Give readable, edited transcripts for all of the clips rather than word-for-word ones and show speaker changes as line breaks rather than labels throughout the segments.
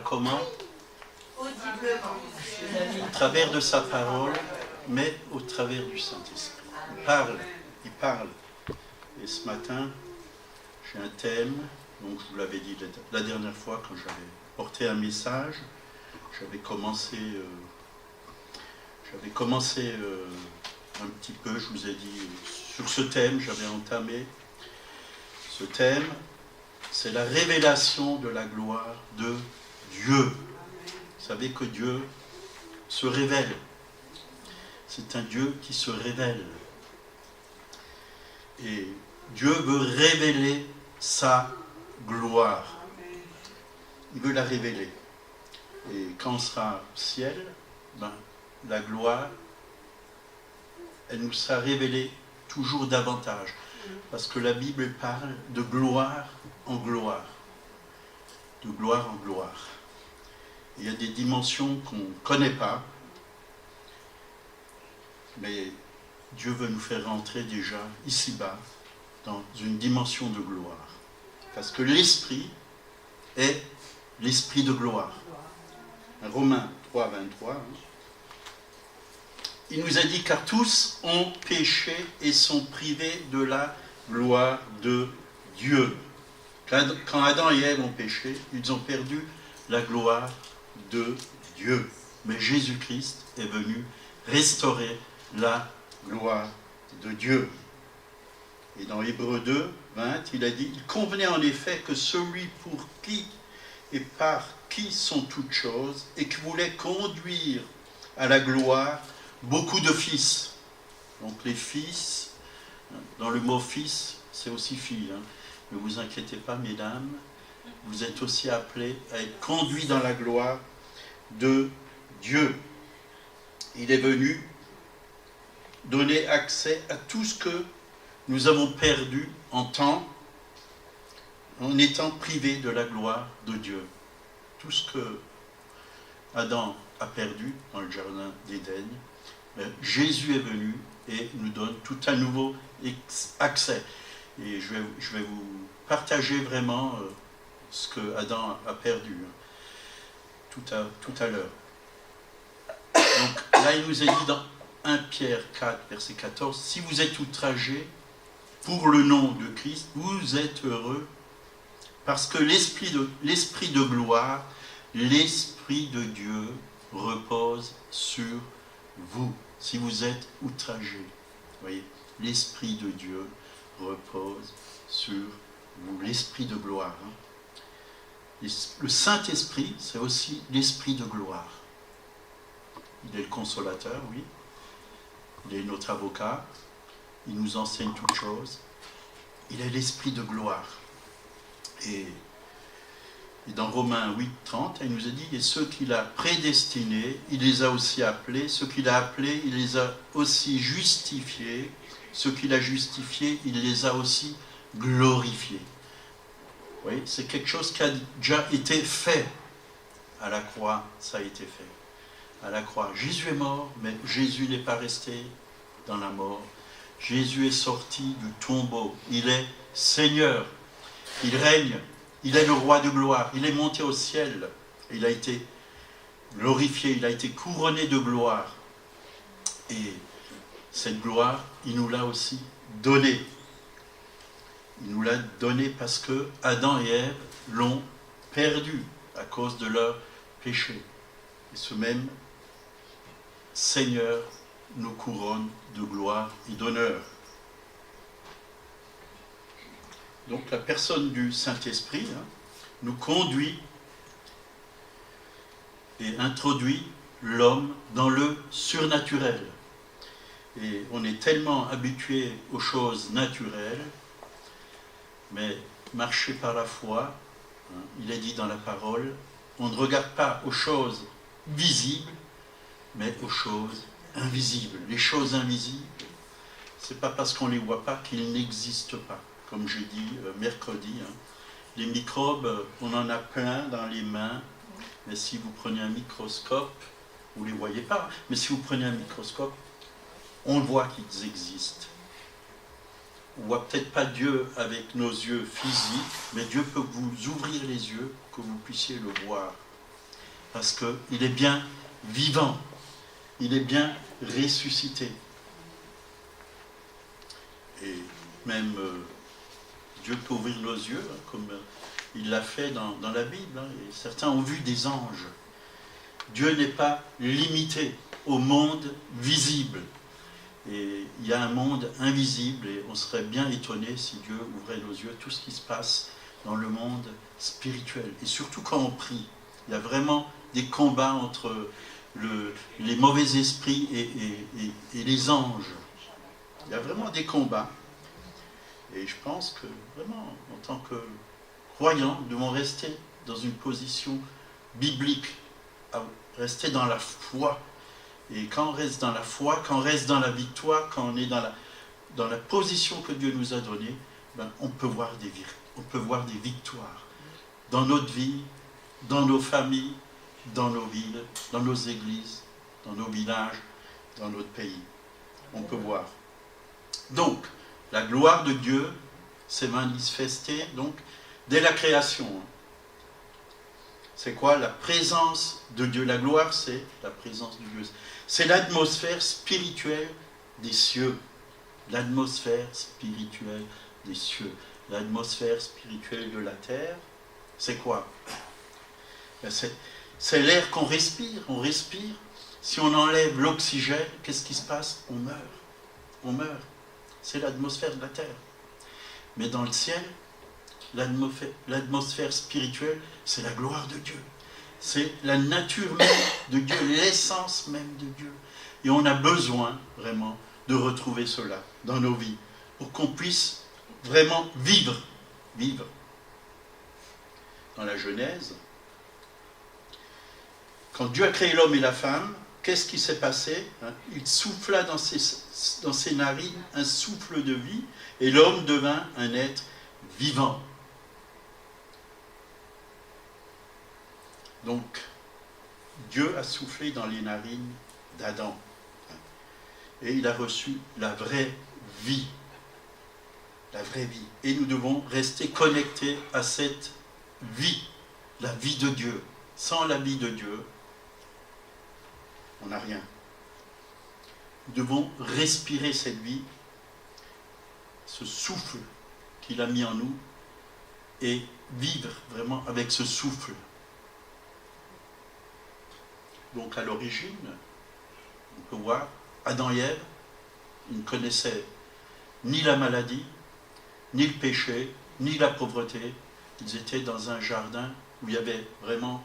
Comment?
Audiblement.
Au travers de sa parole, mais au travers du Saint-Esprit. Il parle. Et ce matin, j'ai un thème, donc je vous l'avais dit la dernière fois quand j'avais porté un message, j'avais commencé un petit peu, je vous ai dit, sur ce thème, j'avais entamé ce thème, c'est la révélation de la gloire de Dieu. Vous savez que Dieu se révèle. C'est un Dieu qui se révèle. Et Dieu veut révéler sa gloire. Il veut la révéler. Et quand on sera au ciel, la gloire, elle nous sera révélée toujours davantage. Parce que la Bible parle de gloire en gloire. De gloire en gloire. Il y a des dimensions qu'on ne connaît pas, mais Dieu veut nous faire rentrer déjà ici-bas dans une dimension de gloire. Parce que l'Esprit est l'Esprit de gloire. Romains 3, 23. Il nous a dit, car tous ont péché et sont privés de la gloire de Dieu. Quand Adam et Ève ont péché, ils ont perdu la gloire de Dieu. Mais Jésus-Christ est venu restaurer la gloire de Dieu. Et dans Hébreux 2, 20, il a dit, il convenait en effet que celui pour qui et par qui sont toutes choses, et qui voulait conduire à la gloire beaucoup de fils. Donc les fils, dans le mot fils, c'est aussi fille. Ne vous inquiétez pas, mesdames, vous êtes aussi appelés à être conduits dans la gloire de Dieu. Il est venu donner accès à tout ce que nous avons perdu en temps, en étant privés de la gloire de Dieu. Tout ce que Adam a perdu dans le jardin d'Éden, Jésus est venu et nous donne tout un nouveau accès. Et je vais vous partager vraiment ce que Adam a perdu tout à l'heure. Donc là, il nous est dit dans 1 Pierre 4, verset 14, si vous êtes outragés pour le nom de Christ, vous êtes heureux, parce que l'esprit de gloire, l'Esprit de Dieu repose sur vous, si vous êtes outragés. Vous voyez, l'Esprit de Dieu repose sur vous, l'Esprit de gloire. Le Saint-Esprit, c'est aussi l'Esprit de gloire. Il est le consolateur, oui. Il est notre avocat. Il nous enseigne toutes choses. Il est l'Esprit de gloire. Et dans Romains 8, 30, il nous a dit, et ceux qu'il a prédestinés, il les a aussi appelés. Ceux qu'il a appelés, il les a aussi justifiés. Ceux qu'il a justifiés, il les a aussi glorifiés. Vous voyez, c'est quelque chose qui a déjà été fait. À la croix, ça a été fait. À la croix, Jésus est mort, mais Jésus n'est pas resté dans la mort. Jésus est sorti du tombeau. Il est Seigneur. Il règne. Il est le roi de gloire. Il est monté au ciel. Il a été glorifié. Il a été couronné de gloire. Et cette gloire, il nous l'a aussi donnée. Il nous l'a donnée parce que Adam et Ève l'ont perdue à cause de leur péché. Et ce même Seigneur nous couronne de gloire et d'honneur. Donc la personne du Saint-Esprit nous conduit et introduit l'homme dans le surnaturel. Et on est tellement habitué aux choses naturelles, mais marcher par la foi, il est dit dans la parole, on ne regarde pas aux choses visibles, mais aux choses invisibles. Les choses invisibles, ce n'est pas parce qu'on ne les voit pas qu'ils n'existent pas. Comme j'ai dit mercredi, les microbes, on en a plein dans les mains, mais si vous prenez un microscope, vous ne les voyez pas, mais si vous prenez un microscope, on voit qu'ils existent. On ne voit peut-être pas Dieu avec nos yeux physiques, mais Dieu peut vous ouvrir les yeux, que vous puissiez le voir. parce qu'il est bien vivant, il est bien ressuscité. Et même Dieu peut ouvrir nos yeux, comme il l'a fait dans la Bible. Et certains ont vu des anges. Dieu n'est pas limité au monde visible. Et il y a un monde invisible et on serait bien étonné si Dieu ouvrait nos yeux, tout ce qui se passe dans le monde spirituel. Et surtout quand on prie, il y a vraiment des combats entre les mauvais esprits et les anges. Il y a vraiment des combats. Et je pense que vraiment, en tant que croyants, nous devons rester dans une position biblique, rester dans la foi. Et quand on reste dans la foi, quand on reste dans la victoire, quand on est dans la position que Dieu nous a donnée, ben, on peut voir des victoires dans notre vie, dans nos familles, dans nos villes, dans nos églises, dans nos villages, dans notre pays. On peut voir. Donc, la gloire de Dieu s'est manifestée donc, dès la création. C'est quoi? La présence de Dieu. La gloire, c'est la présence de Dieu. C'est l'atmosphère spirituelle des cieux. L'atmosphère spirituelle des cieux. L'atmosphère spirituelle de la terre, c'est quoi? C'est l'air qu'on respire. On respire. Si on enlève l'oxygène, qu'est-ce qui se passe? On meurt. On meurt. C'est l'atmosphère de la terre. Mais dans le ciel, l'atmosphère spirituelle, c'est la gloire de Dieu. C'est la nature même de Dieu, l'essence même de Dieu. Et on a besoin, vraiment, de retrouver cela dans nos vies, pour qu'on puisse vraiment vivre. Vivre. Dans la Genèse, quand Dieu a créé l'homme et la femme, qu'est-ce qui s'est passé? Il souffla dans ses narines un souffle de vie, et l'homme devint un être vivant. Donc, Dieu a soufflé dans les narines d'Adam. Et il a reçu la vraie vie. La vraie vie. Et nous devons rester connectés à cette vie. La vie de Dieu. Sans la vie de Dieu, on n'a rien. Nous devons respirer cette vie, ce souffle qu'il a mis en nous, et vivre vraiment avec ce souffle. Donc à l'origine, on peut voir, Adam et Ève, ils ne connaissaient ni la maladie, ni le péché, ni la pauvreté. Ils étaient dans un jardin où il y avait vraiment,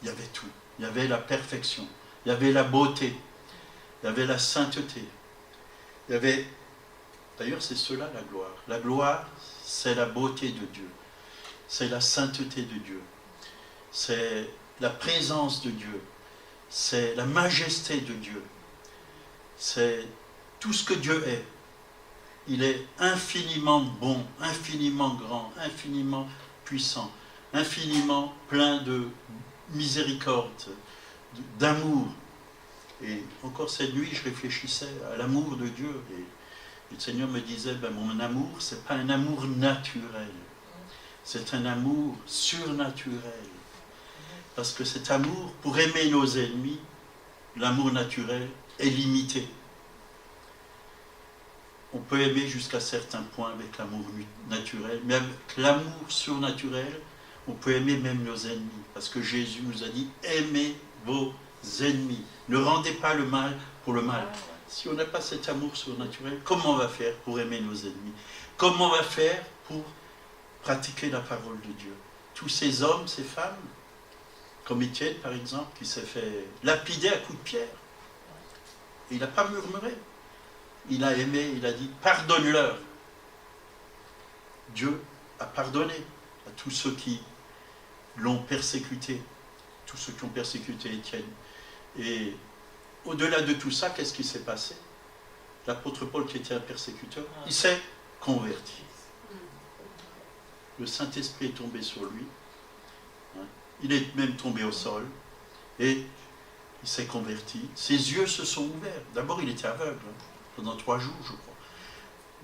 il y avait tout. Il y avait la perfection, il y avait la beauté, il y avait la sainteté. Il y avait, d'ailleurs c'est cela la gloire. La gloire, c'est la beauté de Dieu. C'est la sainteté de Dieu. C'est la présence de Dieu. C'est la majesté de Dieu. C'est tout ce que Dieu est. Il est infiniment bon, infiniment grand, infiniment puissant, infiniment plein de miséricorde, d'amour. Et encore cette nuit, je réfléchissais à l'amour de Dieu. Et le Seigneur me disait, mon amour, ce n'est pas un amour naturel. C'est un amour surnaturel. Parce que cet amour, pour aimer nos ennemis, l'amour naturel est limité. On peut aimer jusqu'à certains points avec l'amour naturel, mais avec l'amour surnaturel, on peut aimer même nos ennemis. Parce que Jésus nous a dit, aimez vos ennemis. Ne rendez pas le mal pour le mal. Si on n'a pas cet amour surnaturel, comment on va faire pour aimer nos ennemis? Comment on va faire pour pratiquer la parole de Dieu? Tous ces hommes, ces femmes, comme Étienne par exemple, qui s'est fait lapider à coups de pierre. Et il n'a pas murmuré. Il a aimé, il a dit, pardonne-leur. Dieu a pardonné à tous ceux qui l'ont persécuté, tous ceux qui ont persécuté Étienne. Et au-delà de tout ça, qu'est-ce qui s'est passé? L'apôtre Paul, qui était un persécuteur, il s'est converti. Le Saint-Esprit est tombé sur lui. Il est même tombé au sol. Et il s'est converti. Ses yeux se sont ouverts. D'abord, il était aveugle, pendant 3 jours, je crois.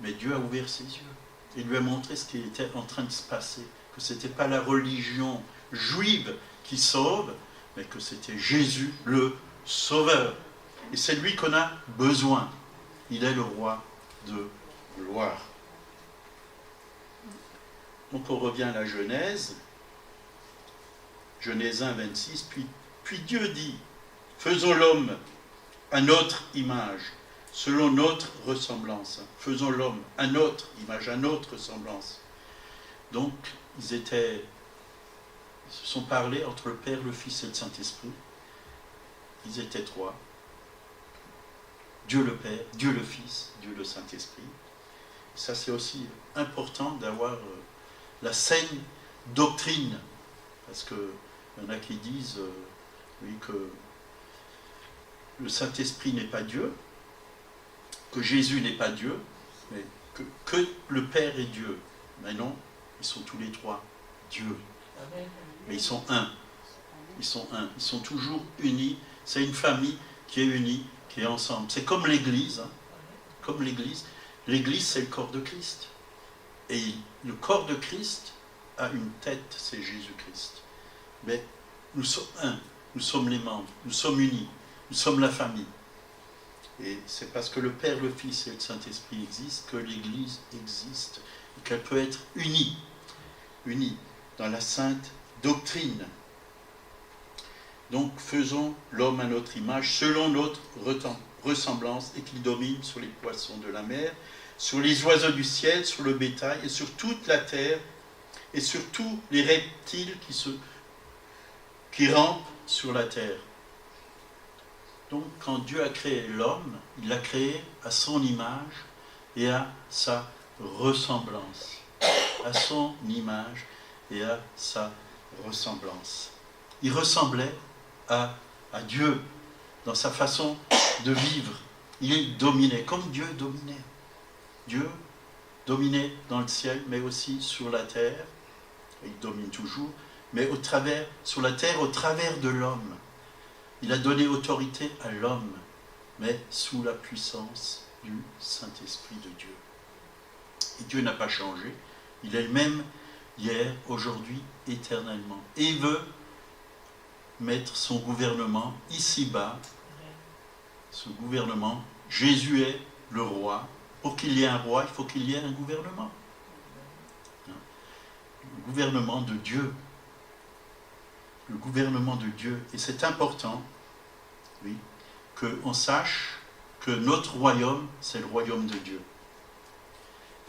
Mais Dieu a ouvert ses yeux. Il lui a montré ce qui était en train de se passer. Que ce n'était pas la religion juive qui sauve, mais que c'était Jésus le Sauveur. Et c'est lui qu'on a besoin. Il est le roi de gloire. Donc on revient à la Genèse. Genèse 1, 26. Puis Dieu dit, faisons l'homme à notre image, selon notre ressemblance. Faisons l'homme à notre image, à notre ressemblance. Donc, ils se sont parlé entre le Père, le Fils et le Saint-Esprit. Ils étaient trois. Dieu le Père, Dieu le Fils, Dieu le Saint-Esprit. Ça, c'est aussi important d'avoir la saine doctrine. Parce qu'il y en a qui disent oui, que le Saint-Esprit n'est pas Dieu, que Jésus n'est pas Dieu, mais que le Père est Dieu. Mais non, ils sont tous les trois Dieu. Mais ils sont un. Ils sont un. Ils sont toujours unis. C'est une famille qui est unie, qui est ensemble. C'est comme l'Église. Hein. Comme l'Église. L'Église, c'est le corps de Christ. Et le corps de Christ a une tête, c'est Jésus-Christ. Mais nous sommes un. Nous sommes les membres. Nous sommes unis. Nous sommes la famille. Et c'est parce que le Père, le Fils et le Saint-Esprit existent que l'Église existe et qu'elle peut être unie dans la sainte doctrine. Donc faisons l'homme à notre image, selon notre ressemblance, et qu'il domine sur les poissons de la mer, sur les oiseaux du ciel, sur le bétail, et sur toute la terre, et sur tous les reptiles qui rampent sur la terre. Donc, quand Dieu a créé l'homme, il l'a créé à son image et à sa ressemblance. À son image et à sa ressemblance. Il ressemblait à Dieu dans sa façon de vivre. Il dominait, comme Dieu dominait. Dieu dominait dans le ciel, mais aussi sur la terre. Il domine toujours, mais sur la terre, au travers de l'homme. Il a donné autorité à l'homme, mais sous la puissance du Saint-Esprit de Dieu. Et Dieu n'a pas changé. Il est le même hier, aujourd'hui, éternellement. Et il veut mettre son gouvernement ici-bas. Ce gouvernement, Jésus est le roi. Pour qu'il y ait un roi, il faut qu'il y ait un gouvernement. Le gouvernement de Dieu. Le gouvernement de Dieu. Et c'est important, oui, qu'on sache que notre royaume, c'est le royaume de Dieu.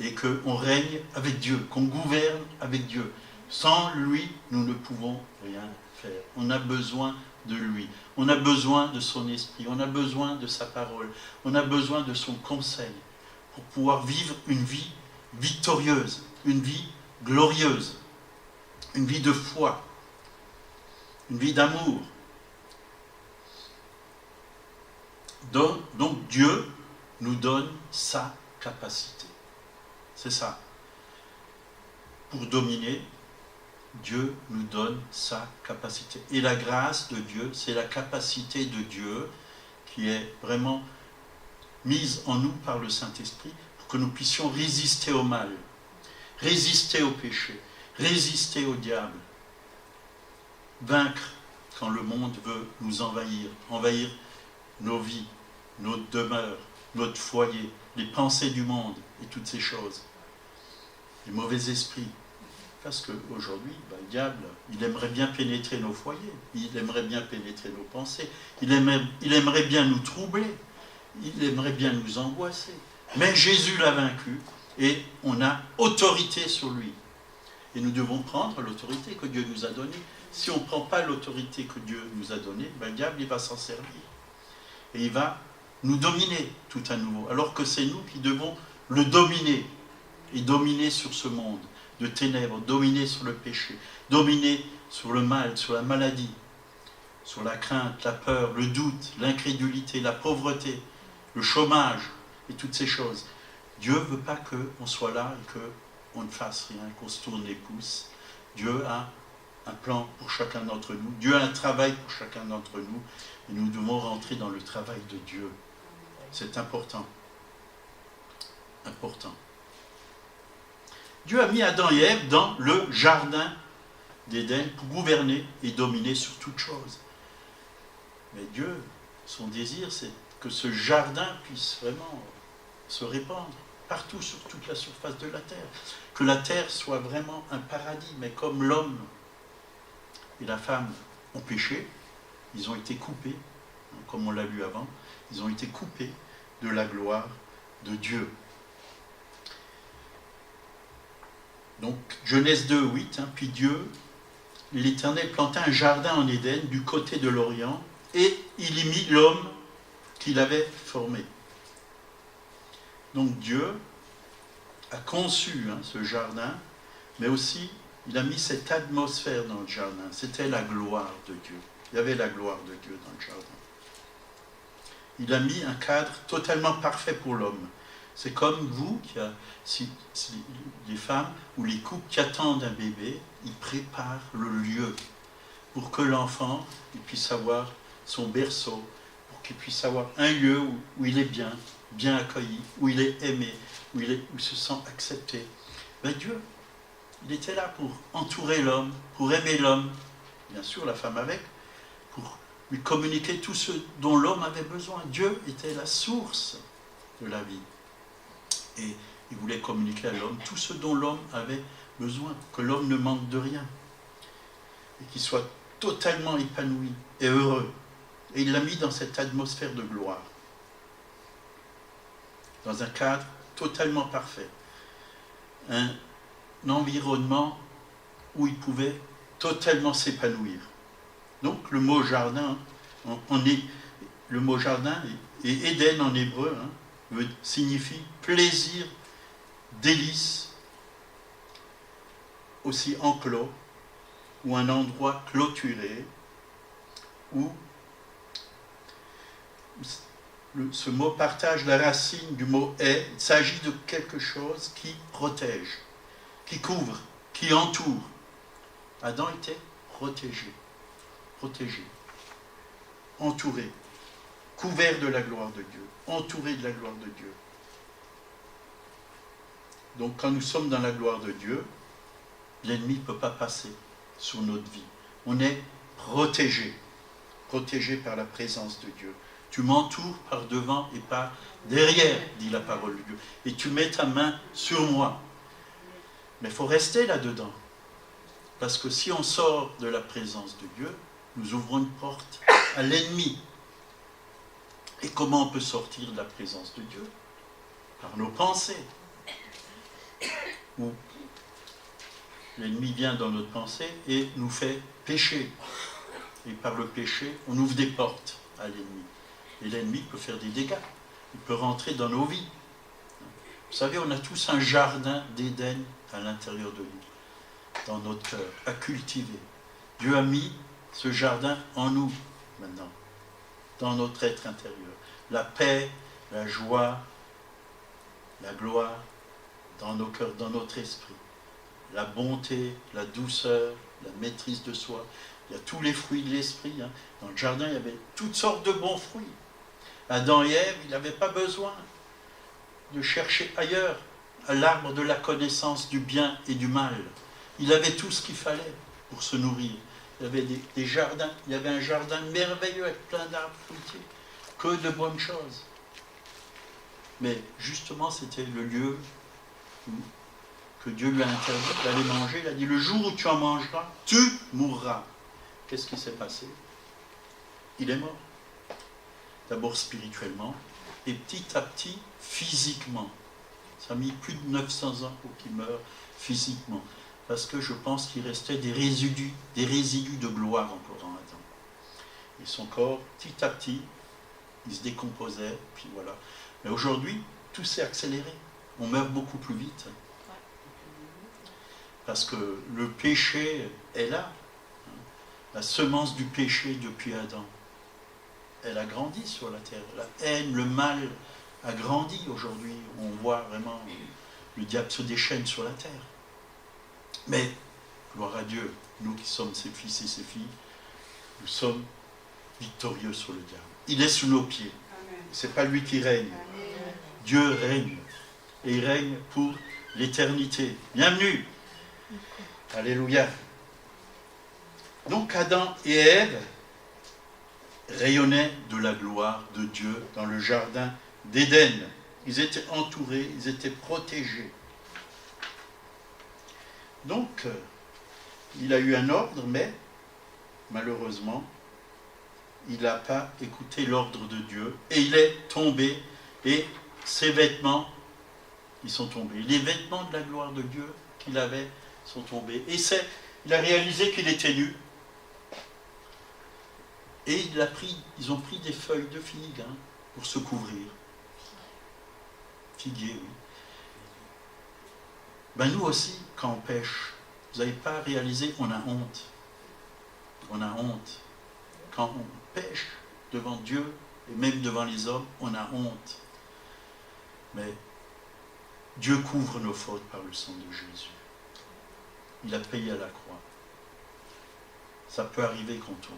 Et qu'on règne avec Dieu, qu'on gouverne avec Dieu. Sans lui, nous ne pouvons rien faire. On a besoin de lui. On a besoin de son esprit. On a besoin de sa parole. On a besoin de son conseil pour pouvoir vivre une vie victorieuse, une vie glorieuse, une vie de foi, une vie d'amour. Donc Dieu nous donne sa capacité. C'est ça. Pour dominer, Dieu nous donne sa capacité. Et la grâce de Dieu, c'est la capacité de Dieu qui est vraiment mise en nous par le Saint-Esprit pour que nous puissions résister au mal, résister au péché, résister au diable, vaincre quand le monde veut nous envahir nos vies, notre demeure, notre foyer, les pensées du monde et toutes ces choses. Les mauvais esprits. Parce qu'aujourd'hui, le diable, il aimerait bien pénétrer nos foyers, il aimerait bien pénétrer nos pensées, il aimerait bien nous troubler, il aimerait bien nous angoisser. Mais Jésus l'a vaincu et on a autorité sur lui. Et nous devons prendre l'autorité que Dieu nous a donnée. Si on ne prend pas l'autorité que Dieu nous a donnée, le diable il va s'en servir. Et il va nous dominer tout à nouveau. Alors que c'est nous qui devons le dominer. Et dominer sur ce monde de ténèbres, dominer sur le péché, dominer sur le mal, sur la maladie, sur la crainte, la peur, le doute, l'incrédulité, la pauvreté, le chômage et toutes ces choses. Dieu ne veut pas qu'on soit là et qu'on ne fasse rien, qu'on se tourne les pouces. Dieu a un plan pour chacun d'entre nous. Dieu a un travail pour chacun d'entre nous. Et nous devons rentrer dans le travail de Dieu. C'est important. Important. Dieu a mis Adam et Ève dans le jardin d'Éden pour gouverner et dominer sur toutes choses. Mais Dieu, son désir, c'est que ce jardin puisse vraiment se répandre partout sur toute la surface de la terre. Que la terre soit vraiment un paradis, mais comme l'homme et la femme ont péché, ils ont été coupés, comme on l'a lu avant, ils ont été coupés de la gloire de Dieu. Donc, Genèse 2, 8, puis Dieu, l'Éternel planta un jardin en Éden du côté de l'Orient, et il y mit l'homme qu'il avait formé. Donc Dieu a conçu ce jardin, mais aussi il a mis cette atmosphère dans le jardin. C'était la gloire de Dieu. Il y avait la gloire de Dieu dans le jardin. Il a mis un cadre totalement parfait pour l'homme. C'est comme vous, les femmes ou les couples qui attendent un bébé, ils préparent le lieu pour que l'enfant puisse avoir son berceau, pour qu'il puisse avoir un lieu où il est bien accueilli, où il est aimé, où il se sent accepté. Mais Dieu, il était là pour entourer l'homme, pour aimer l'homme, bien sûr la femme avec, pour lui communiquer tout ce dont l'homme avait besoin. Dieu était la source de la vie. Et il voulait communiquer à l'homme tout ce dont l'homme avait besoin, que l'homme ne manque de rien, et qu'il soit totalement épanoui et heureux. Et il l'a mis dans cette atmosphère de gloire, dans un cadre totalement parfait, un environnement où il pouvait totalement s'épanouir. Donc le mot jardin, le mot jardin et Éden en hébreu signifie plaisir, délice, aussi enclos, ou un endroit clôturé, où ce mot partage la racine du mot est. Il s'agit de quelque chose qui protège, qui couvre, qui entoure. Adam était protégé, entouré, couvert de la gloire de Dieu, entouré de la gloire de Dieu. Donc quand nous sommes dans la gloire de Dieu, l'ennemi ne peut pas passer sur notre vie. On est protégé par la présence de Dieu. Tu m'entoures par devant et par derrière, dit la parole de Dieu. Et tu mets ta main sur moi. Mais il faut rester là-dedans. Parce que si on sort de la présence de Dieu, nous ouvrons une porte à l'ennemi. Et comment on peut sortir de la présence de Dieu? Par nos pensées. Où l'ennemi vient dans notre pensée et nous fait pécher. Et par le péché, on ouvre des portes à l'ennemi. Et l'ennemi peut faire des dégâts. Il peut rentrer dans nos vies. Vous savez, on a tous un jardin d'Éden à l'intérieur de nous, dans notre cœur, à cultiver. Dieu a mis ce jardin en nous, maintenant, dans notre être intérieur. La paix, la joie, la gloire, dans nos cœurs, dans notre esprit. La bonté, la douceur, la maîtrise de soi. Il y a tous les fruits de l'esprit. Dans le jardin, il y avait toutes sortes de bons fruits. Adam et Ève, ils n'avaient pas besoin de chercher ailleurs à l'arbre de la connaissance du bien et du mal. Il avait tout ce qu'il fallait pour se nourrir. Il y avait des jardins, il y avait un jardin merveilleux avec plein d'arbres fruitiers, que de bonnes choses. Mais justement, c'était le lieu que Dieu lui a interdit d'aller manger. Il a dit, le jour où tu en mangeras, tu mourras. Qu'est-ce qui s'est passé? Il est mort. D'abord spirituellement, et petit à petit, physiquement. Ça a mis plus de 900 ans pour qu'il meure physiquement. Parce que je pense qu'il restait des résidus de gloire encore en Adam. Et son corps, petit à petit, il se décomposait, puis voilà. Mais aujourd'hui, tout s'est accéléré. On meurt beaucoup plus vite. Parce que le péché est là. La semence du péché depuis Adam, elle a grandi sur la terre. La haine, le mal a grandi aujourd'hui. On voit vraiment le diable se déchaîne sur la terre. Mais, gloire à Dieu, nous qui sommes ses fils et ses filles, nous sommes victorieux sur le diable. Il est sous nos pieds. Ce n'est pas lui qui règne. Amen. Dieu règne. Et il règne pour l'éternité. Bienvenue. Alléluia. Donc Adam et Ève rayonnaient de la gloire de Dieu dans le jardin d'Éden. Ils étaient entourés, ils étaient protégés. Donc, il a eu un ordre, mais malheureusement, il n'a pas écouté l'ordre de Dieu et il est tombé et ses vêtements, ils sont tombés. Les vêtements de la gloire de Dieu qu'il avait sont tombés. Et il a réalisé qu'il était nu. Et ils ont pris des feuilles de figue pour se couvrir. Figuier, oui. Ben nous aussi, quand on pêche, vous n'avez pas réalisé, on a honte. On a honte. Quand on pêche devant Dieu, et même devant les hommes, on a honte. Mais Dieu couvre nos fautes par le sang de Jésus. Il a payé à la croix. Ça peut arriver qu'on tombe.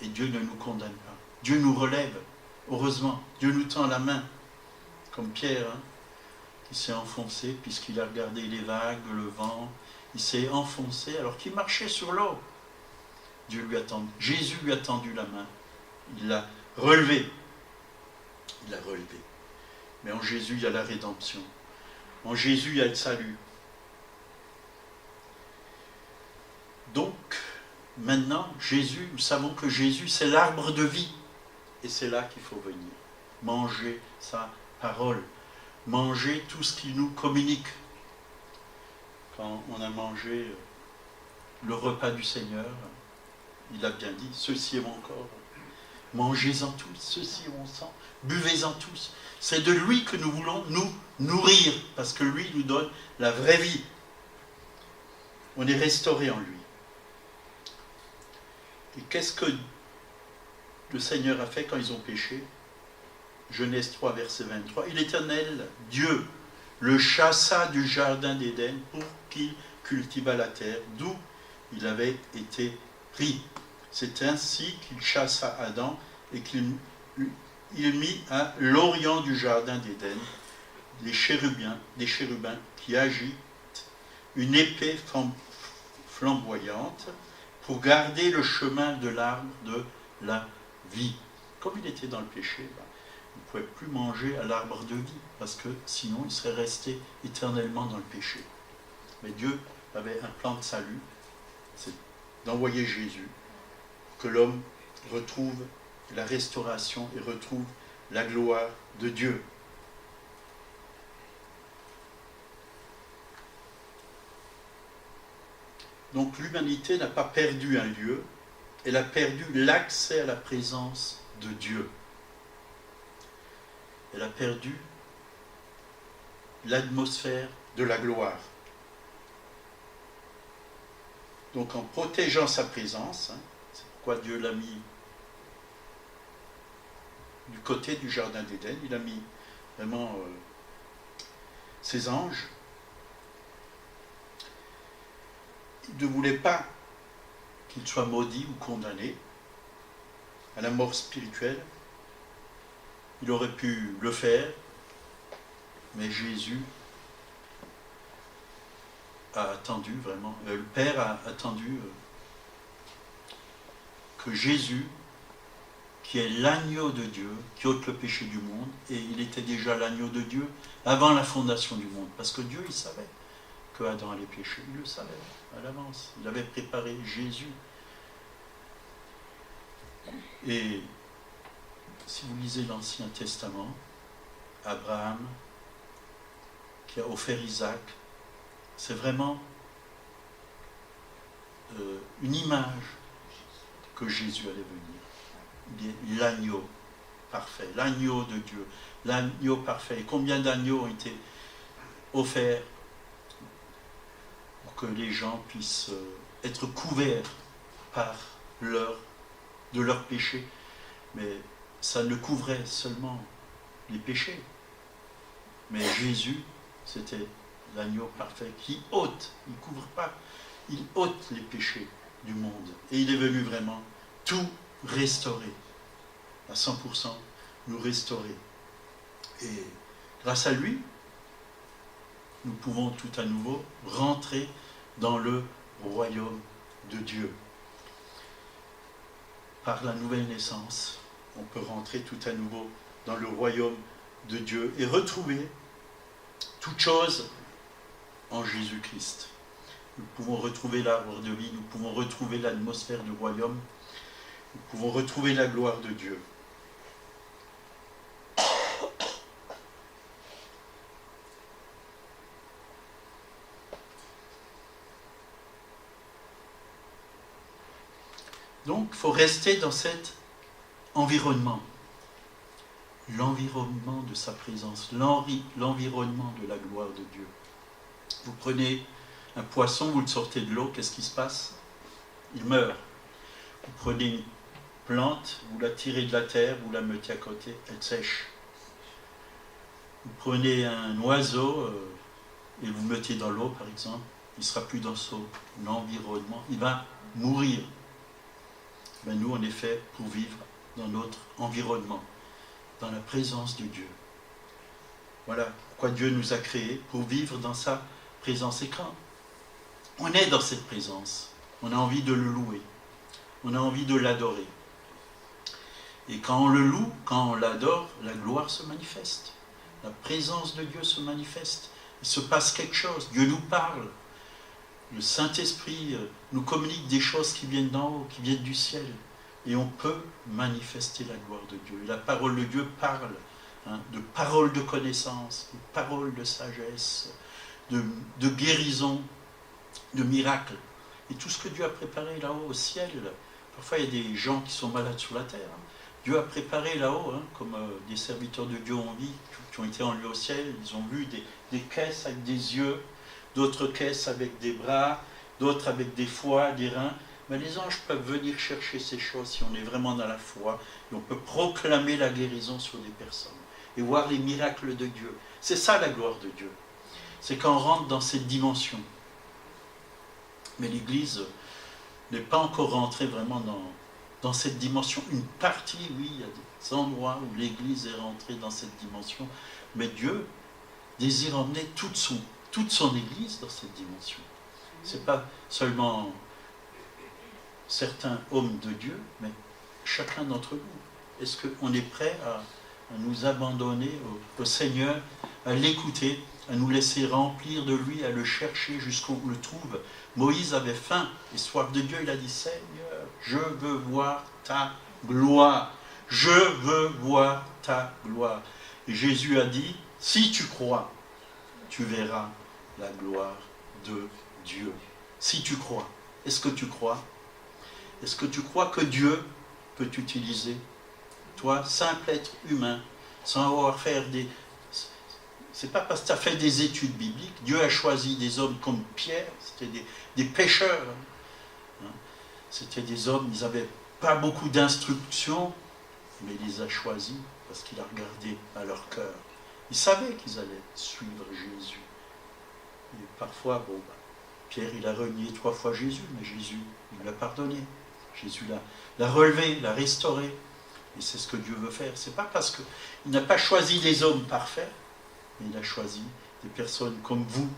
Et Dieu ne nous condamne pas. Dieu nous relève, heureusement. Dieu nous tend la main, comme Pierre, qui s'est enfoncé, puisqu'il a regardé les vagues, le vent. Il s'est enfoncé alors qu'il marchait sur l'eau. Jésus lui a tendu la main. Il l'a relevé. Il l'a relevé. Mais en Jésus, il y a la rédemption. En Jésus, il y a le salut. Donc, maintenant, Jésus, nous savons que Jésus, c'est l'arbre de vie. Et c'est là qu'il faut venir. Manger sa parole. Manger tout ce qu'il nous communique. Quand on a mangé le repas du Seigneur, il a bien dit, ceci est mon corps. Mangez-en tous, ceci est mon sang. Buvez-en tous. C'est de lui que nous voulons nous nourrir, parce que lui nous donne la vraie vie. On est restauré en lui. Et qu'est-ce que le Seigneur a fait quand ils ont péché? Genèse 3, verset 23. Et l'Éternel, Dieu, le chassa du jardin d'Éden pour qu'il cultivât la terre, d'où il avait été pris. C'est ainsi qu'il chassa Adam et qu'il mit à l'orient du jardin d'Éden des chérubins qui agitent une épée flamboyante pour garder le chemin de l'arbre de la vie. Comme il était dans le péché, il ne pouvait plus manger à l'arbre de vie, parce que sinon il serait resté éternellement dans le péché. Mais Dieu avait un plan de salut, c'est d'envoyer Jésus, que l'homme retrouve la restauration et retrouve la gloire de Dieu. Donc l'humanité n'a pas perdu un lieu, elle a perdu l'accès à la présence de Dieu. Elle a perdu l'atmosphère de la gloire. Donc en protégeant sa présence, c'est pourquoi Dieu l'a mis du côté du jardin d'Éden, il a mis vraiment ses anges. Il ne voulait pas qu'il soit maudit ou condamné à la mort spirituelle. Il aurait pu le faire, mais Jésus a attendu vraiment, le Père a attendu que Jésus, qui est l'agneau de Dieu, qui ôte le péché du monde, et il était déjà l'agneau de Dieu avant la fondation du monde, parce que Dieu, il savait que Adam allait pécher, il le savait à l'avance, il avait préparé Jésus. Et si vous lisez l'Ancien Testament, Abraham, qui a offert Isaac, c'est vraiment une image que Jésus allait venir. Il est l'agneau parfait, l'agneau de Dieu, l'agneau parfait. Et combien d'agneaux ont été offerts pour que les gens puissent être couverts de leurs péchés. Mais ça ne couvrait seulement les péchés. Mais Jésus, c'était l'agneau parfait qui ôte, il ne couvre pas, il ôte les péchés du monde. Et il est venu vraiment tout restaurer, à 100% nous restaurer. Et grâce à lui, nous pouvons tout à nouveau rentrer dans le royaume de Dieu. par la nouvelle naissance, on peut rentrer tout à nouveau dans le royaume de Dieu et retrouver toute chose en Jésus-Christ. Nous pouvons retrouver l'arbre de vie, nous pouvons retrouver l'atmosphère du royaume, nous pouvons retrouver la gloire de Dieu. Donc, il faut rester dans cet environnement. L'environnement de sa présence, l'environnement de la gloire de Dieu. Vous prenez un poisson, vous le sortez de l'eau, qu'est-ce qui se passe? Il meurt. Vous prenez une plante, vous la tirez de la terre, vous la mettez à côté, elle sèche. Vous prenez un oiseau et vous le mettez dans l'eau, par exemple, il ne sera plus dans son environnement, il va mourir. Ben nous, on est fait pour vivre dans notre environnement, dans la présence de Dieu. Voilà pourquoi Dieu nous a créés, pour vivre dans sa présence. Et quand on est dans cette présence, on a envie de le louer, on a envie de l'adorer. Et quand on le loue, quand on l'adore, la gloire se manifeste. La présence de Dieu se manifeste. Il se passe quelque chose, Dieu nous parle. Le Saint-Esprit nous communique des choses qui viennent d'en haut, qui viennent du ciel. Et on peut manifester la gloire de Dieu. Et la parole de Dieu parle de paroles de connaissance, de paroles de sagesse, de guérison, de miracles. Et tout ce que Dieu a préparé là-haut au ciel, parfois il y a des gens qui sont malades sur la terre. Dieu a préparé là-haut, comme des serviteurs de Dieu ont vu, qui ont été enlevés au ciel, ils ont vu des caisses avec des yeux, d'autres caisses avec des bras, d'autres avec des foies, des reins. Mais les anges peuvent venir chercher ces choses si on est vraiment dans la foi, et on peut proclamer la guérison sur des personnes, et voir les miracles de Dieu. C'est ça la gloire de Dieu. C'est quand on rentre dans cette dimension. Mais l'Église n'est pas encore rentrée vraiment dans cette dimension. Une partie, oui, il y a des endroits où l'Église est rentrée dans cette dimension, mais Dieu désire emmener toute son Église dans cette dimension. Ce n'est pas seulement certains hommes de Dieu, mais chacun d'entre nous. Est-ce qu'on est prêt à nous abandonner au Seigneur, à l'écouter, à nous laisser remplir de lui, à le chercher jusqu'où on le trouve? Moïse avait faim et soif de Dieu, il a dit: Seigneur, je veux voir ta gloire, je veux voir ta gloire. Et Jésus a dit: si tu crois, tu verras la gloire de Dieu. Si tu crois. Est-ce que tu crois? Est-ce que tu crois que Dieu peut t'utiliser? Toi, simple être humain, sans avoir fait des... C'est pas parce que tu as fait des études bibliques. Dieu a choisi des hommes comme Pierre, c'était des pêcheurs. C'était des hommes, ils n'avaient pas beaucoup d'instructions, mais il les a choisis parce qu'il a regardé à leur cœur. Ils savaient qu'ils allaient suivre Jésus. Et parfois, Pierre, il a renié 3 fois Jésus, mais Jésus, il l'a pardonné. Jésus l'a relevé, l'a restauré. Et c'est ce que Dieu veut faire. C'est pas parce qu'il n'a pas choisi des hommes parfaits, mais il a choisi des personnes comme vous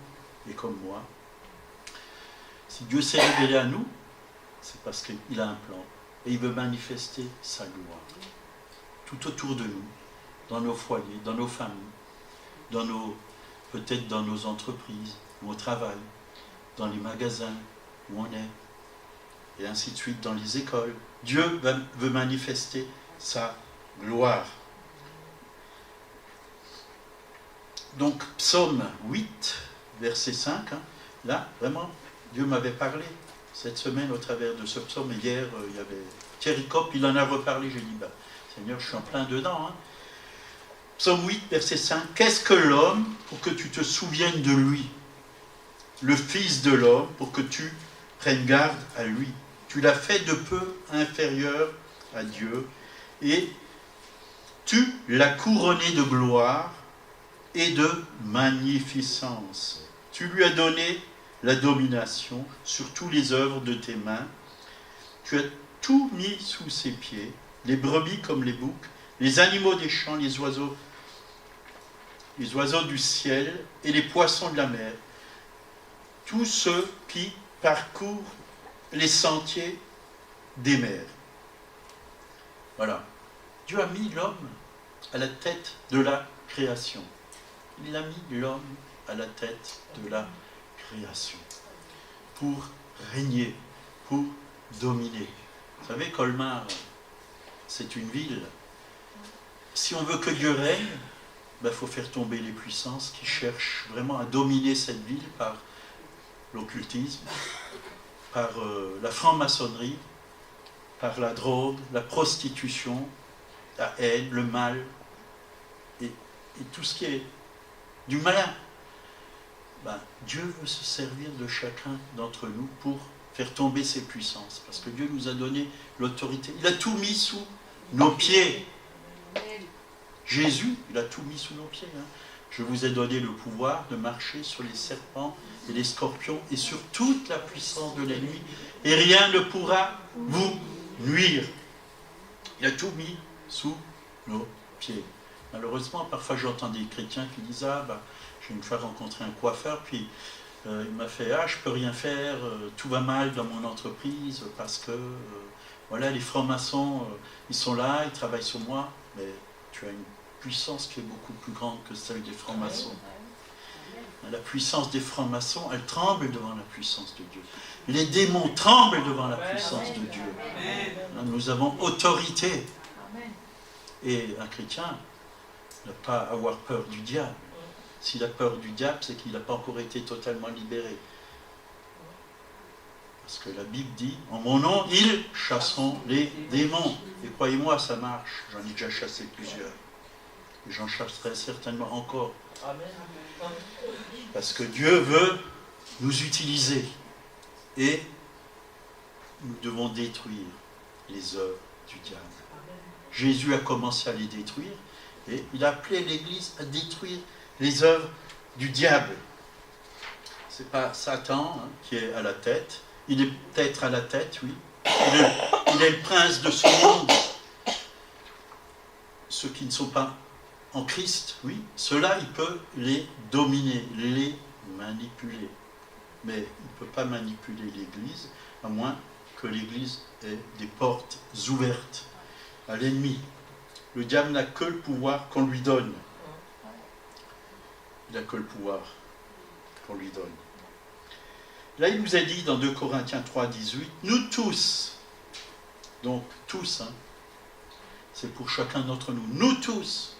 et comme moi. Si Dieu s'est révélé à nous, c'est parce qu'il a un plan. Et il veut manifester sa gloire. Tout autour de nous, dans nos foyers, dans nos familles, peut-être dans nos entreprises, ou au travail, dans les magasins où on est, et ainsi de suite, dans les écoles. Dieu veut manifester sa gloire. Donc, psaume 8, verset 5, là, vraiment, Dieu m'avait parlé cette semaine au travers de ce psaume. Hier, il y avait Thierry Kopp, il en a reparlé. J'ai dit, Seigneur, je suis en plein dedans. Psaume 8, verset 5. Qu'est-ce que l'homme pour que tu te souviennes de lui? Le Fils de l'homme pour que tu prennes garde à lui. Tu l'as fait de peu inférieur à Dieu et tu l'as couronné de gloire et de magnificence. Tu lui as donné la domination sur toutes les œuvres de tes mains. Tu as tout mis sous ses pieds, les brebis comme les boucs, les animaux des champs, les oiseaux du ciel et les poissons de la mer, tous ceux qui parcourent les sentiers des mers. Voilà. Dieu a mis l'homme à la tête de la création. Il a mis l'homme à la tête de la création. Pour régner, pour dominer. Vous savez, Colmar, c'est une ville. Si on veut que Dieu règne, il faut faire tomber les puissances qui cherchent vraiment à dominer cette ville par l'occultisme, par la franc-maçonnerie, par la drogue, la prostitution, la haine, le mal, et tout ce qui est du malin. Dieu veut se servir de chacun d'entre nous pour faire tomber ces puissances, parce que Dieu nous a donné l'autorité. Il a tout mis sous nos pieds. Jésus, il a tout mis sous nos pieds. Je vous ai donné le pouvoir de marcher sur les serpents et les scorpions et sur toute la puissance de l'ennemi, et rien ne pourra vous nuire. Il a tout mis sous nos pieds. Malheureusement, parfois j'entends des chrétiens qui disent j'ai une fois rencontré un coiffeur, puis il m'a fait je peux rien faire, tout va mal dans mon entreprise parce que voilà, les francs-maçons ils sont là, ils travaillent sur moi. Mais tu as une puissance qui est beaucoup plus grande que celle des francs-maçons. La puissance des francs-maçons, elle tremble devant la puissance de Dieu. Les démons tremblent devant la puissance de Dieu. Nous avons autorité. Et un chrétien n'a pas à avoir peur du diable. S'il a peur du diable, c'est qu'il n'a pas encore été totalement libéré. Parce que la Bible dit, en mon nom, ils chasseront les démons. Et croyez-moi, ça marche. J'en ai déjà chassé plusieurs. Et j'en chasserai certainement encore. Parce que Dieu veut nous utiliser. Et nous devons détruire les œuvres du diable. Jésus a commencé à les détruire. Et il a appelé l'Église à détruire les œuvres du diable. Ce n'est pas Satan qui est à la tête. Il est peut-être à la tête, oui. Il est le prince de ce monde. Ceux qui ne sont pas en Christ, oui, ceux-là, il peut les dominer, les manipuler. Mais il ne peut pas manipuler l'Église, à moins que l'Église ait des portes ouvertes à l'ennemi. Le diable n'a que le pouvoir qu'on lui donne. Il n'a que le pouvoir qu'on lui donne. Là, il nous a dit dans 2 Corinthiens 3, 18, nous tous, donc tous, c'est pour chacun d'entre nous, nous tous,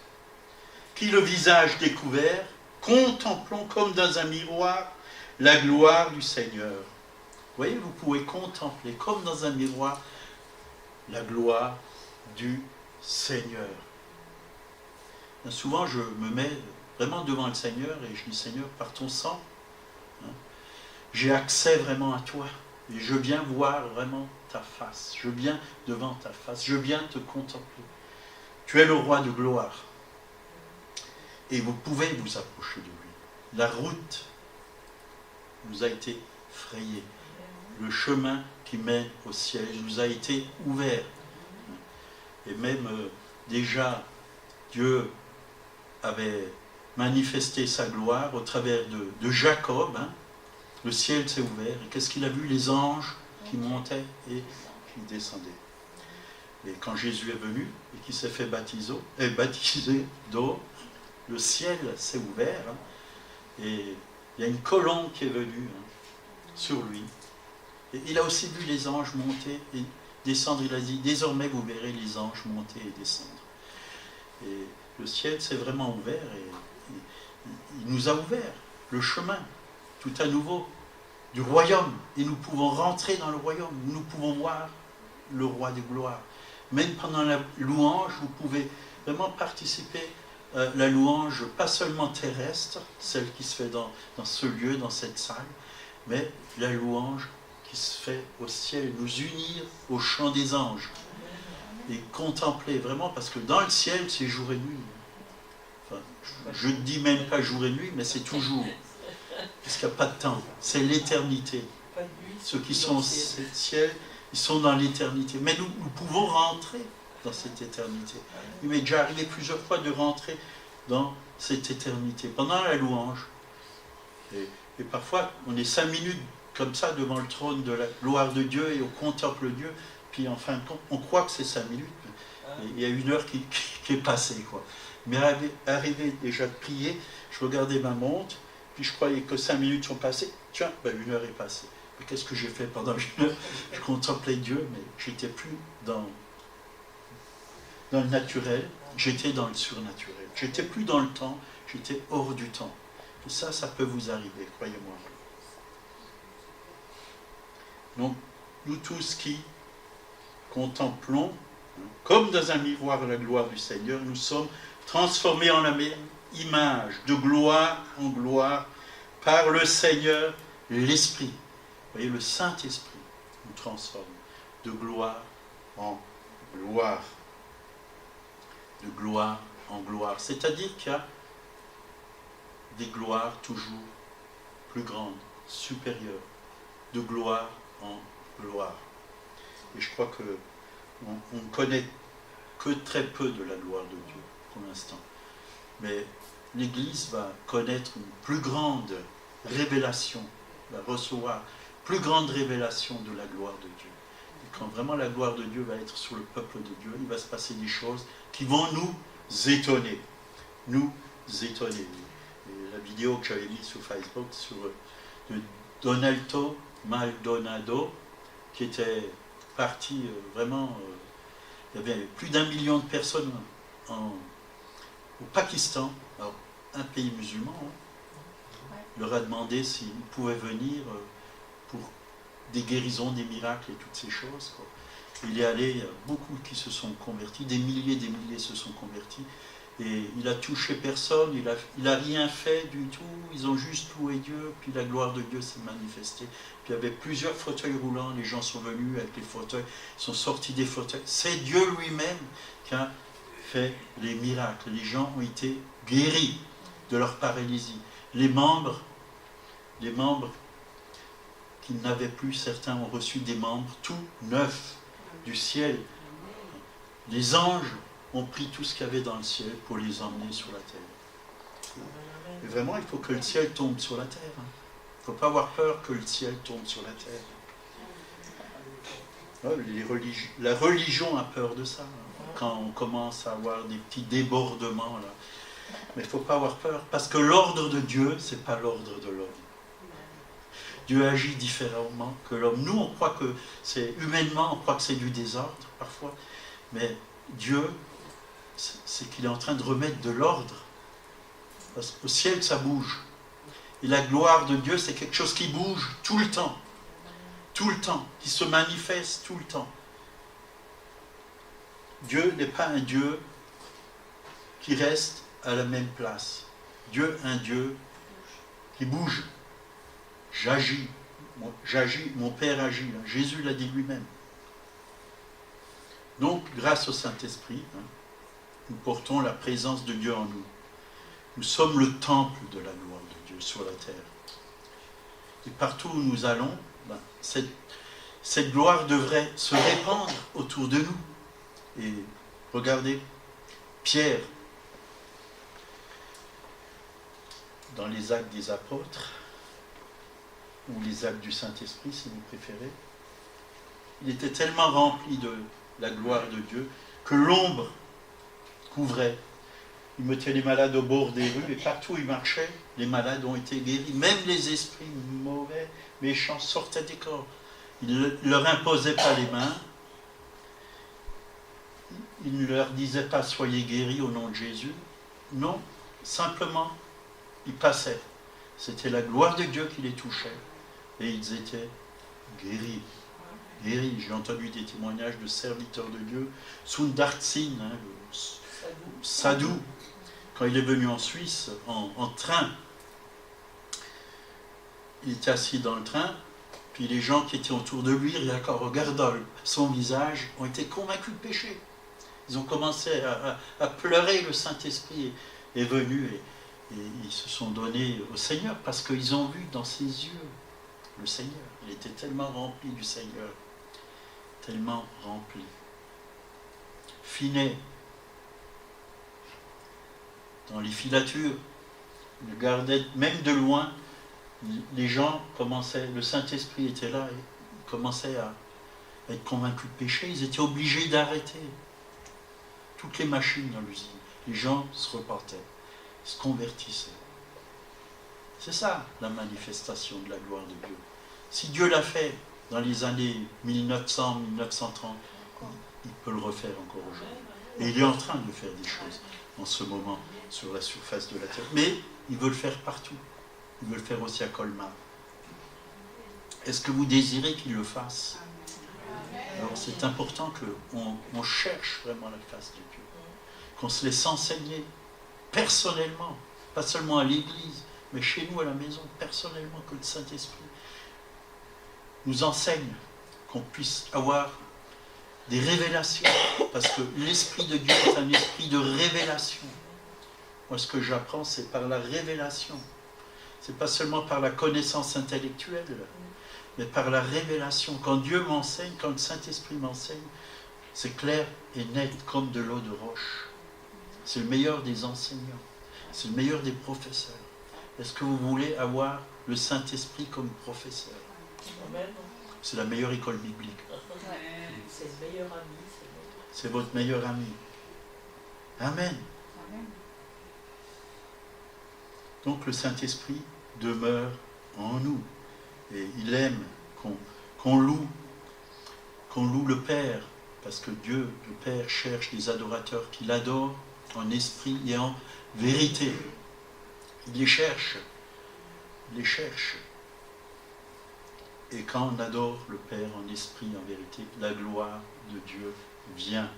qui le visage découvert, contemplons comme dans un miroir la gloire du Seigneur. Vous voyez, vous pouvez contempler comme dans un miroir la gloire du Seigneur. Bien souvent, je me mets vraiment devant le Seigneur et je dis, Seigneur, par ton sang, j'ai accès vraiment à toi. Et je viens voir vraiment ta face. Je viens devant ta face. Je viens te contempler. Tu es le roi de gloire. Et vous pouvez vous approcher de lui. La route nous a été frayée. Le chemin qui mène au ciel nous a été ouvert. Et même déjà, Dieu avait manifesté sa gloire au travers de Jacob. Le ciel s'est ouvert. Et qu'est-ce qu'il a vu? Les anges qui montaient et qui descendaient. Et quand Jésus est venu et qu'il s'est fait baptiser d'eau, le ciel s'est ouvert. Et il y a une colombe qui est venue sur lui. Et il a aussi vu les anges monter et descendre. Il a dit, désormais vous verrez les anges monter et descendre. Et le ciel s'est vraiment ouvert et il nous a ouvert le chemin, tout à nouveau, du royaume. Et nous pouvons rentrer dans le royaume. Nous pouvons voir le roi des gloires. Même pendant la louange, vous pouvez vraiment participer à la louange, pas seulement terrestre, celle qui se fait dans ce lieu, dans cette salle, mais la louange qui se fait au ciel, nous unir au chant des anges. Et contempler vraiment, parce que dans le ciel, c'est jour et nuit. Enfin, je ne dis même pas jour et nuit, mais c'est toujours. Parce qu'il n'y a pas de temps. C'est l'éternité. Ceux qui sont au ciel, ils sont dans l'éternité. Mais nous pouvons rentrer dans cette éternité. Il m'est déjà arrivé plusieurs fois de rentrer dans cette éternité, pendant la louange. Et parfois, on est 5 minutes comme ça devant le trône de la gloire de Dieu et on contemple Dieu. Puis en fin de compte, on croit que c'est 5 minutes. Et il y a 1 heure qui est passée, quoi. Mais arrivé déjà de prier, je regardais ma montre, puis je croyais que 5 minutes sont passées. Tiens, 1 heure est passée. Mais qu'est-ce que j'ai fait pendant 1 heure? Je contemplais Dieu, mais j'étais plus dans le naturel, j'étais dans le surnaturel. J'étais plus dans le temps, j'étais hors du temps. Et ça peut vous arriver, croyez-moi. Donc, nous tous qui contemplons, comme dans un miroir la gloire du Seigneur, nous sommes transformés en la même image, de gloire en gloire, par le Seigneur, l'Esprit. Vous voyez, le Saint-Esprit nous transforme de gloire en gloire. De gloire en gloire. C'est-à-dire qu'il y a des gloires toujours plus grandes, supérieures, de gloire en gloire. Et je crois qu'on ne connaît que très peu de la gloire de Dieu pour l'instant. Mais l'Église va connaître une plus grande révélation, va recevoir plus grande révélation de la gloire de Dieu. Et quand vraiment la gloire de Dieu va être sur le peuple de Dieu, il va se passer des choses qui vont nous étonner. Nous étonner. Et la vidéo que j'avais mise sur Facebook sur Donaldo Maldonado, qui était parti vraiment... il y avait plus d'1 million de personnes au Pakistan, alors, un pays musulman, il leur a demandé s'ils pouvaient venir pour des guérisons, des miracles et toutes ces choses, quoi. Il est allé, il y a beaucoup qui se sont convertis, des milliers se sont convertis, et il a touché personne, il a rien fait du tout, ils ont juste loué Dieu, puis la gloire de Dieu s'est manifestée. Puis il y avait plusieurs fauteuils roulants, les gens sont venus avec les fauteuils, ils sont sortis des fauteuils. C'est Dieu lui-même qui a fait les miracles. Les gens ont été guéris de leur paralysie. Les membres qui n'avaient plus, certains ont reçu des membres tout neufs du ciel. Les anges ont pris tout ce qu'il y avait dans le ciel pour les emmener sur la terre. Et vraiment, il faut que le ciel tombe sur la terre. Il ne faut pas avoir peur que le ciel tombe sur la terre. La religion a peur de ça, quand on commence à avoir des petits débordements, là. Mais il ne faut pas avoir peur, parce que l'ordre de Dieu, ce n'est pas l'ordre de l'homme. Dieu agit différemment que l'homme. Nous, on croit que c'est humainement, on croit que c'est du désordre, parfois. Mais Dieu, c'est qu'il est en train de remettre de l'ordre. Parce qu'au ciel, ça bouge. Et la gloire de Dieu, c'est quelque chose qui bouge tout le temps. Tout le temps. Qui se manifeste tout le temps. Dieu n'est pas un Dieu qui reste à la même place. Dieu, un Dieu qui bouge. J'agis, mon Père agit. Jésus l'a dit lui-même. Donc, grâce au Saint-Esprit, nous portons la présence de Dieu en nous. Nous sommes le temple de la gloire de Dieu sur la terre. Et partout où nous allons, cette gloire devrait se répandre autour de nous. Et regardez, Pierre, dans les actes des apôtres, ou les actes du Saint-Esprit, si vous préférez, il était tellement rempli de la gloire de Dieu que l'ombre couvrait. Il mettait les malades au bord des rues et partout où il marchait, les malades ont été guéris. Même les esprits mauvais, méchants sortaient des corps. Il ne leur imposait pas les mains. Il ne leur disait pas « soyez guéris au nom de Jésus ». Non, simplement, ils passaient. C'était la gloire de Dieu qui les touchait. Et ils étaient guéris. Guéris. J'ai entendu des témoignages de serviteurs de Dieu. Sundar Singh, le Sadhu, quand il est venu en Suisse, en train, il était assis dans le train, puis les gens qui étaient autour de lui, en regardant son visage, ont été convaincus de péché. Ils ont commencé à pleurer, le Saint-Esprit est venu et ils se sont donnés au Seigneur parce qu'ils ont vu dans ses yeux le Seigneur. Il était tellement rempli du Seigneur, tellement rempli. Finet, dans les filatures, il gardait, même de loin, les gens commençaient, le Saint-Esprit était là, et ils commençaient à être convaincus de péché, ils étaient obligés d'arrêter. toutes les machines dans l'usine. Les gens se reportaient, se convertissaient. C'est ça la manifestation de la gloire de Dieu. Si Dieu l'a fait dans les années 1900, 1930, il peut le refaire encore aujourd'hui. Et il est en train de faire des choses en ce moment sur la surface de la terre. Mais il veut le faire partout. Il veut le faire aussi à Colmar. Est-ce que vous désirez qu'il le fasse? Alors c'est important qu'on cherche vraiment la face de Dieu. Qu'on se laisse enseigner personnellement, pas seulement à l'église, mais chez nous à la maison, personnellement, que le Saint-Esprit nous enseigne, qu'on puisse avoir des révélations, parce que l'Esprit de Dieu est un esprit de révélation. Moi, ce que j'apprends, c'est par la révélation. C'est pas seulement par la connaissance intellectuelle, mais par la révélation. Quand Dieu m'enseigne, quand le Saint-Esprit m'enseigne, c'est clair et net comme de l'eau de roche. C'est le meilleur des enseignants. C'est le meilleur des professeurs. Est-ce que vous voulez avoir le Saint-Esprit comme professeur? C'est la meilleure école biblique.
C'est le meilleur ami.
C'est votre meilleur ami. Amen. Donc le Saint-Esprit demeure en nous. Et il aime qu'on loue le Père. Parce que Dieu, le Père, cherche des adorateurs qui l'adorent en esprit et en vérité. Il les cherche. Il les cherche. Et quand on adore le Père en esprit, en vérité, la gloire de Dieu vient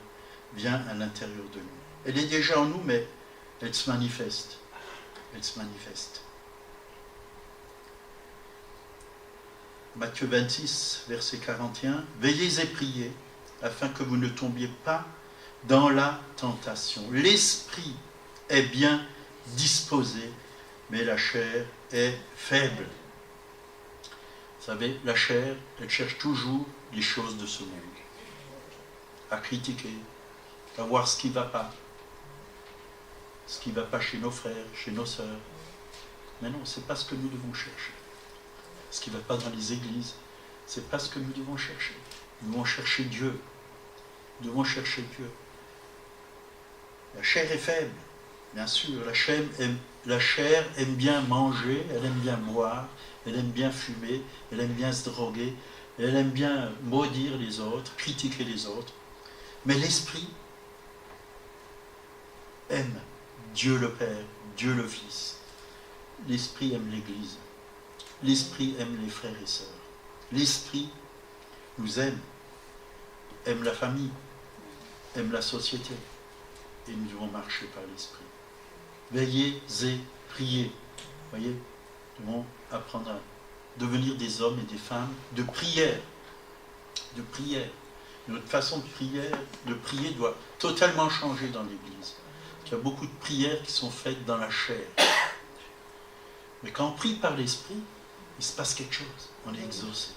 à l'intérieur de nous. Elle est déjà en nous, mais elle se manifeste. Elle se manifeste. Matthieu 26, verset 41. Veillez et priez, afin que vous ne tombiez pas dans la tentation. L'esprit est bien disposé, mais la chair est faible. Vous savez, la chair, elle cherche toujours les choses de ce monde. À critiquer, à voir ce qui ne va pas. Ce qui ne va pas chez nos frères, chez nos sœurs. Mais non, ce n'est pas ce que nous devons chercher. Ce qui ne va pas dans les églises, ce n'est pas ce que nous devons chercher. Nous devons chercher Dieu. Nous devons chercher Dieu. La chair est faible, bien sûr. La chair aime bien manger, elle aime bien boire, elle aime bien fumer, elle aime bien se droguer, elle aime bien maudire les autres, critiquer les autres. Mais l'esprit aime Dieu le Père, Dieu le Fils. L'esprit aime l'Église. L'esprit aime les frères et sœurs. L'esprit nous aime la famille, aime la société. Et nous devons marcher par l'esprit. Veillez et priez. Voyez, nous devons apprendre à devenir des hommes et des femmes de prière. De prière. Notre façon de prier doit totalement changer dans l'Église. Il y a beaucoup de prières qui sont faites dans la chair. Mais quand on prie par l'esprit, il se passe quelque chose. On est exaucé.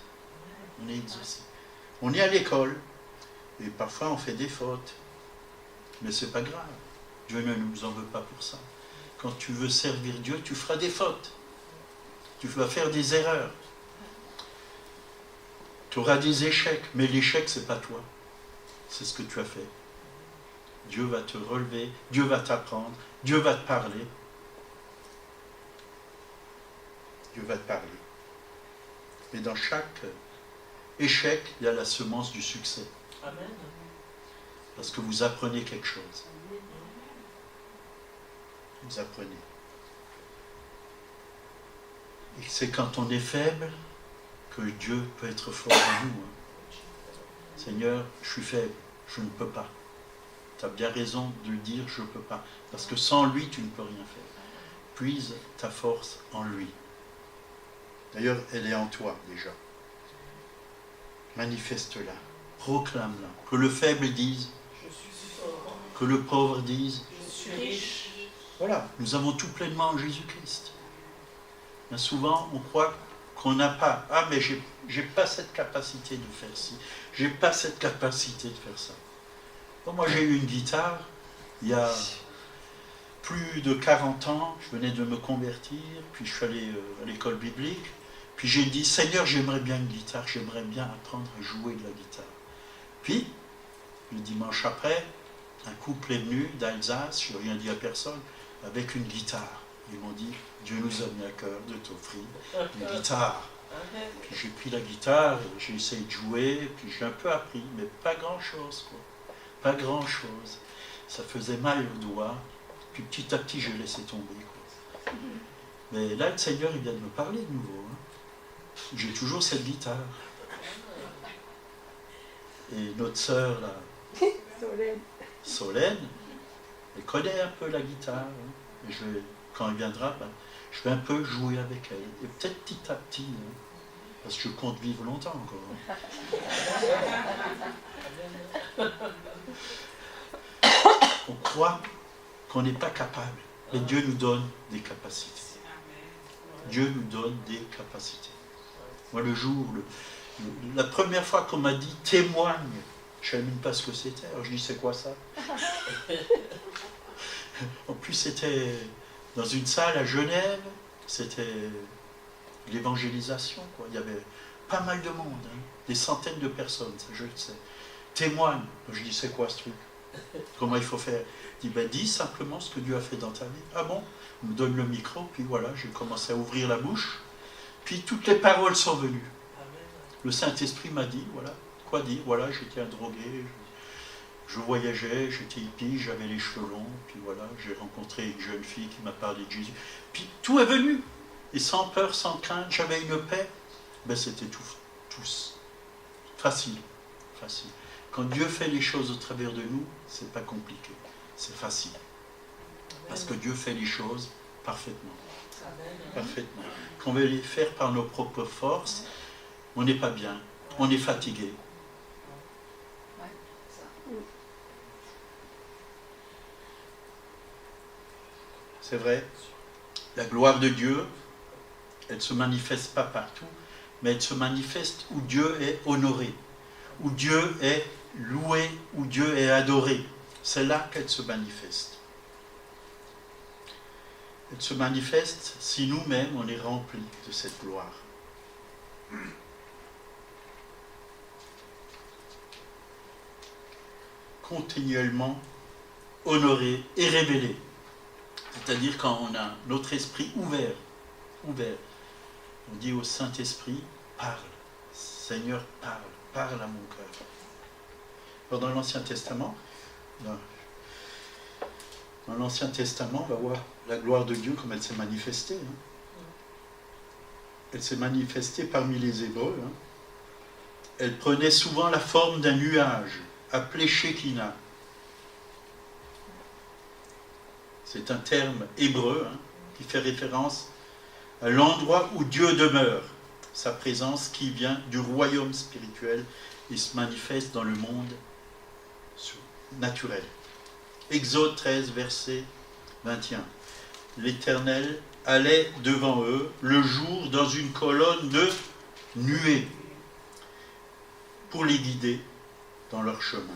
On est exaucé. On est à l'école et parfois on fait des fautes. Mais ce n'est pas grave. Dieu ne nous en veut pas pour ça. Quand tu veux servir Dieu, tu feras des fautes. Tu vas faire des erreurs. Tu auras des échecs. Mais l'échec, ce n'est pas toi. C'est ce que tu as fait. Dieu va te relever. Dieu va t'apprendre. Dieu va te parler. Dieu va te parler. Et dans chaque échec, il y a la semence du succès.
Amen.
Parce que vous apprenez quelque chose. Vous apprenez. Et c'est quand on est faible que Dieu peut être fort en nous. Seigneur, je suis faible, je ne peux pas. Tu as bien raison de dire je ne peux pas. Parce que sans lui, tu ne peux rien faire. Puise ta force en lui. D'ailleurs, elle est en toi déjà. Manifeste-la, proclame-la. Que le faible dise,
Je suis fort.
que le pauvre dise,
Je suis riche.
voilà, nous avons tout pleinement en Jésus-Christ. Bien souvent, on croit qu'on n'a pas. Ah, mais j'ai pas cette capacité de faire ci. J'ai pas cette capacité de faire ça. Bon, moi, j'ai eu une guitare il y a plus de 40 ans. Je venais de me convertir, puis je suis allé à l'école biblique. Puis j'ai dit, Seigneur, j'aimerais bien une guitare, j'aimerais bien apprendre à jouer de la guitare. Puis, le dimanche après, un couple est venu d'Alsace, je n'ai rien dit à personne, avec une guitare. Ils m'ont dit, Dieu nous a mis à cœur de t'offrir une guitare. Puis j'ai pris la guitare, et j'ai essayé de jouer, puis j'ai un peu appris, mais pas grand-chose, quoi. Pas grand-chose. Ça faisait mal aux doigts, puis petit à petit, j'ai laissé tomber, quoi. Mais là, le Seigneur, il vient de me parler de nouveau. Hein. J'ai toujours cette guitare. Et notre sœur, là, Solène, elle connaît un peu la guitare. Hein. Et quand elle viendra, ben, je vais un peu jouer avec elle. Et peut-être petit à petit, hein, parce que je compte vivre longtemps encore. Hein. On croit qu'on n'est pas capable, mais Dieu nous donne des capacités. Dieu nous donne des capacités. Moi, le jour, la première fois qu'on m'a dit « témoigne », je ne savais même pas ce que c'était. Alors je dis « c'est quoi ça ?» En plus, c'était dans une salle à Genève, c'était l'évangélisation, quoi. Il y avait pas mal de monde, hein, des centaines de personnes, ça je le sais. Témoigne. Je dis, c'est quoi ce truc? Comment il faut faire? Il dit, ben, dis simplement ce que Dieu a fait dans ta vie. Ah bon? On me donne le micro, puis voilà, j'ai commencé à ouvrir la bouche, puis toutes les paroles sont venues. Le Saint-Esprit m'a dit, voilà, quoi dire? Voilà, j'étais un drogué, je voyageais, j'étais hippie, j'avais les cheveux longs, puis voilà, j'ai rencontré une jeune fille qui m'a parlé de Jésus. Puis tout est venu. Et sans peur, sans crainte, j'avais une paix. Ben c'était tous facile, facile. Quand Dieu fait les choses au travers de nous, c'est pas compliqué, c'est facile. Parce que Dieu fait les choses parfaitement. Parfaitement. Quand on veut les faire par nos propres forces, on n'est pas bien, on est fatigué. C'est vrai, la gloire de Dieu, elle ne se manifeste pas partout, mais elle se manifeste où Dieu est honoré, où Dieu est loué, où Dieu est adoré. C'est là qu'elle se manifeste. Elle se manifeste si nous-mêmes on est remplis de cette gloire. Continuellement honoré et révélé. C'est-à-dire quand on a notre esprit ouvert. On dit au Saint-Esprit, parle, Seigneur, parle à mon cœur. Alors dans l'Ancien Testament, on va voir la gloire de Dieu comme elle s'est manifestée. Hein. Elle s'est manifestée parmi les Hébreux. Hein. Elle prenait souvent la forme d'un nuage, appelé Shekinah. C'est un terme hébreu hein, qui fait référence à l'endroit où Dieu demeure, sa présence qui vient du royaume spirituel et se manifeste dans le monde naturel. Exode 13, verset 21. L'Éternel allait devant eux le jour dans une colonne de nuée pour les guider dans leur chemin.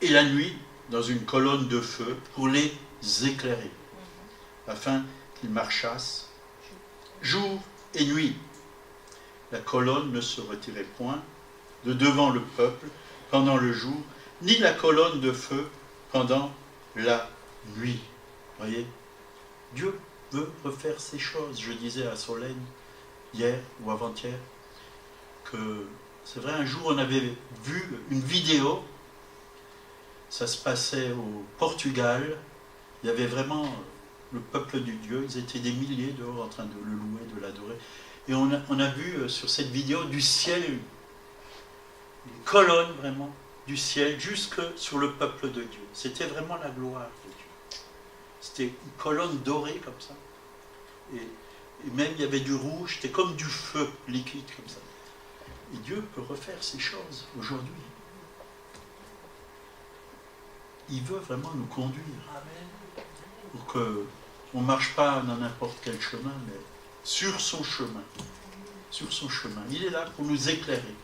Et la nuit dans une colonne de feu pour les éclairer, afin qu'ils marchassent jour et nuit. La colonne ne se retirait point de devant le peuple pendant le jour, ni la colonne de feu pendant la nuit. Voyez, Dieu veut refaire ces choses. Je disais à Solène, hier ou avant-hier, que c'est vrai, un jour on avait vu une vidéo, ça se passait au Portugal, il y avait vraiment le peuple du Dieu, ils étaient des milliers dehors en train de le louer, de l'adorer. Et on a vu sur cette vidéo du ciel, une colonne vraiment du ciel jusque sur le peuple de Dieu. C'était vraiment la gloire de Dieu. C'était une colonne dorée comme ça. Et même il y avait du rouge, c'était comme du feu liquide comme ça. Et Dieu peut refaire ces choses aujourd'hui. Il veut vraiment nous conduire. Pour qu'on ne marche pas dans n'importe quel chemin, mais sur son chemin. Sur son chemin. Il est là pour nous éclairer.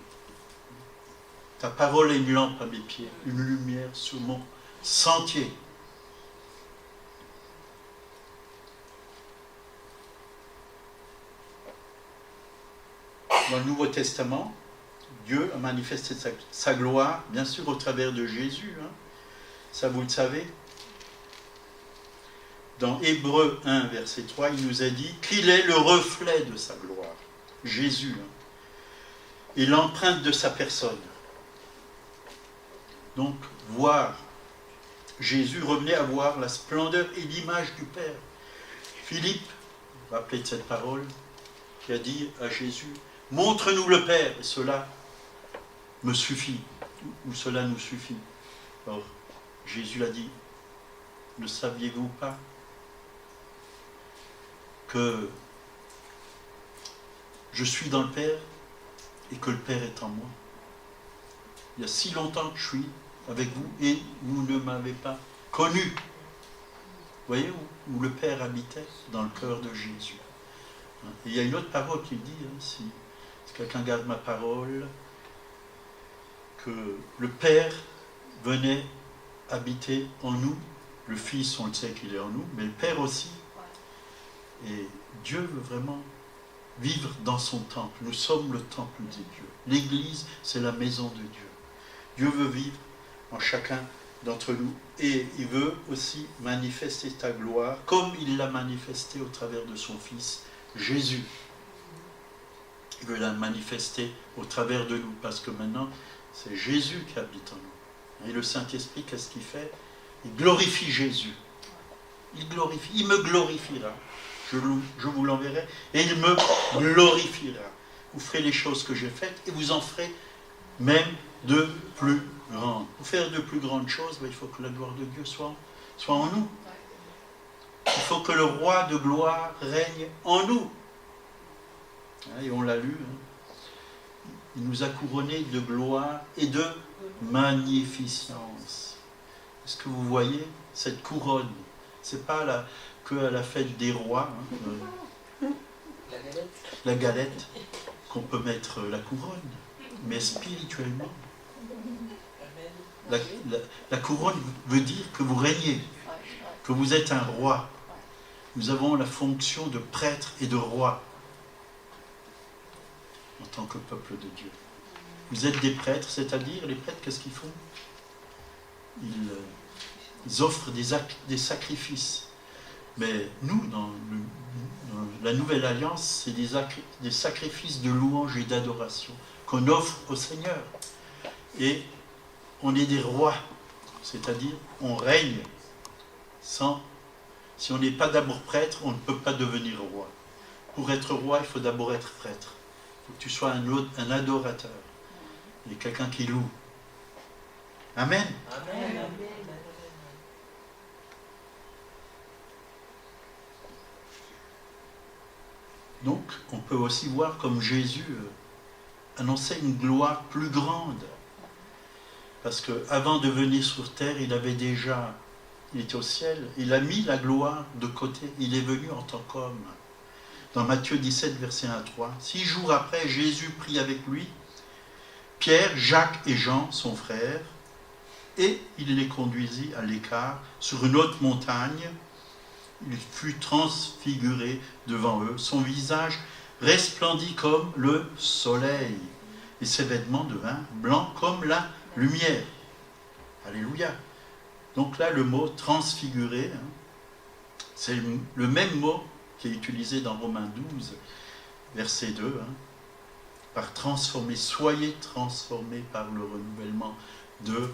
Ta parole est une lampe à mes pieds, une lumière sur mon sentier. Dans le Nouveau Testament, Dieu a manifesté sa gloire, bien sûr, au travers de Jésus. Hein. Ça, vous le savez. Dans Hébreux 1, verset 3, il nous a dit qu'il est le reflet de sa gloire. Jésus. Hein. Et l'empreinte de sa personne. Donc, voir Jésus revenait à voir la splendeur et l'image du Père. Philippe, vous vous rappelez de cette parole, qui a dit à Jésus, « Montre-nous le Père, et cela me suffit, ou cela nous suffit. » Alors, Jésus l'a dit, « Ne saviez-vous pas que je suis dans le Père et que le Père est en moi? Il y a si longtemps que je suis avec vous et vous ne m'avez pas connu. » Vous voyez où le Père habitait? Dans le cœur de Jésus. Et il y a une autre parole qui dit, si quelqu'un garde ma parole, que le Père venait habiter en nous. Le Fils, on le sait qu'il est en nous, mais le Père aussi. Et Dieu veut vraiment vivre dans son temple. Nous sommes le temple de Dieu. L'Église, c'est la maison de Dieu. Dieu veut vivre en chacun d'entre nous. Et il veut aussi manifester ta gloire, comme il l'a manifesté au travers de son Fils, Jésus. Il veut la manifester au travers de nous, parce que maintenant, c'est Jésus qui habite en nous. Et le Saint-Esprit, qu'est-ce qu'il fait? Il glorifie Jésus. Il glorifie, il me glorifiera. Je vous l'enverrai, et il me glorifiera. Vous ferez les choses que j'ai faites, et vous en ferez même de plus grandes. Pour faire de plus grandes choses, il faut que la gloire de Dieu soit en nous. Il faut que le roi de gloire règne en nous. Et on l'a lu. Il nous a couronnés de gloire et de magnificence. Est-ce que vous voyez cette couronne? Ce n'est pas que à la fête des rois, la galette, qu'on peut mettre la couronne, mais spirituellement. La couronne veut dire que vous régnez, que vous êtes un roi. Nous avons la fonction de prêtre et de roi en tant que peuple de Dieu. Vous êtes des prêtres, c'est-à-dire, les prêtres, qu'est-ce qu'ils font? Ils offrent des sacrifices. Mais nous, dans la Nouvelle Alliance, c'est des sacrifices de louange et d'adoration qu'on offre au Seigneur. Et on est des rois, c'est-à-dire on règne sans... Si on n'est pas d'abord prêtre, on ne peut pas devenir roi. Pour être roi, il faut d'abord être prêtre. Il faut que tu sois un adorateur. Et quelqu'un qui loue. Amen.
Amen.
Donc, on peut aussi voir comme Jésus annonçait une gloire plus grande. Parce qu'avant de venir sur terre, il était au ciel, il a mis la gloire de côté. Il est venu en tant qu'homme. Dans Matthieu 17, verset 1 à 3. 6 jours après, Jésus prit avec lui Pierre, Jacques et Jean, son frère, et il les conduisit à l'écart sur une haute montagne. Il fut transfiguré devant eux. Son visage resplendit comme le soleil, et ses vêtements devinrent blancs comme la lumière. Alléluia. Donc là, le mot transfiguré, c'est le même mot qui est utilisé dans Romains 12, verset 2, par transformer. Soyez transformés par le renouvellement de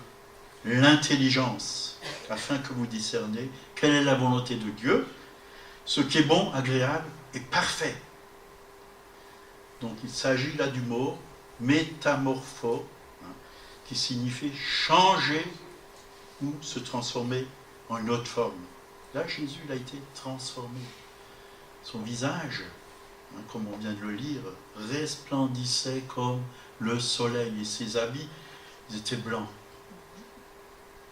l'intelligence, afin que vous discerniez quelle est la volonté de Dieu, ce qui est bon, agréable et parfait. Donc il s'agit là du mot métamorpho, qui signifie changer ou se transformer en une autre forme. Là, Jésus a été transformé. Son visage, comme on vient de le lire, resplendissait comme le soleil, et ses habits, ils étaient blancs.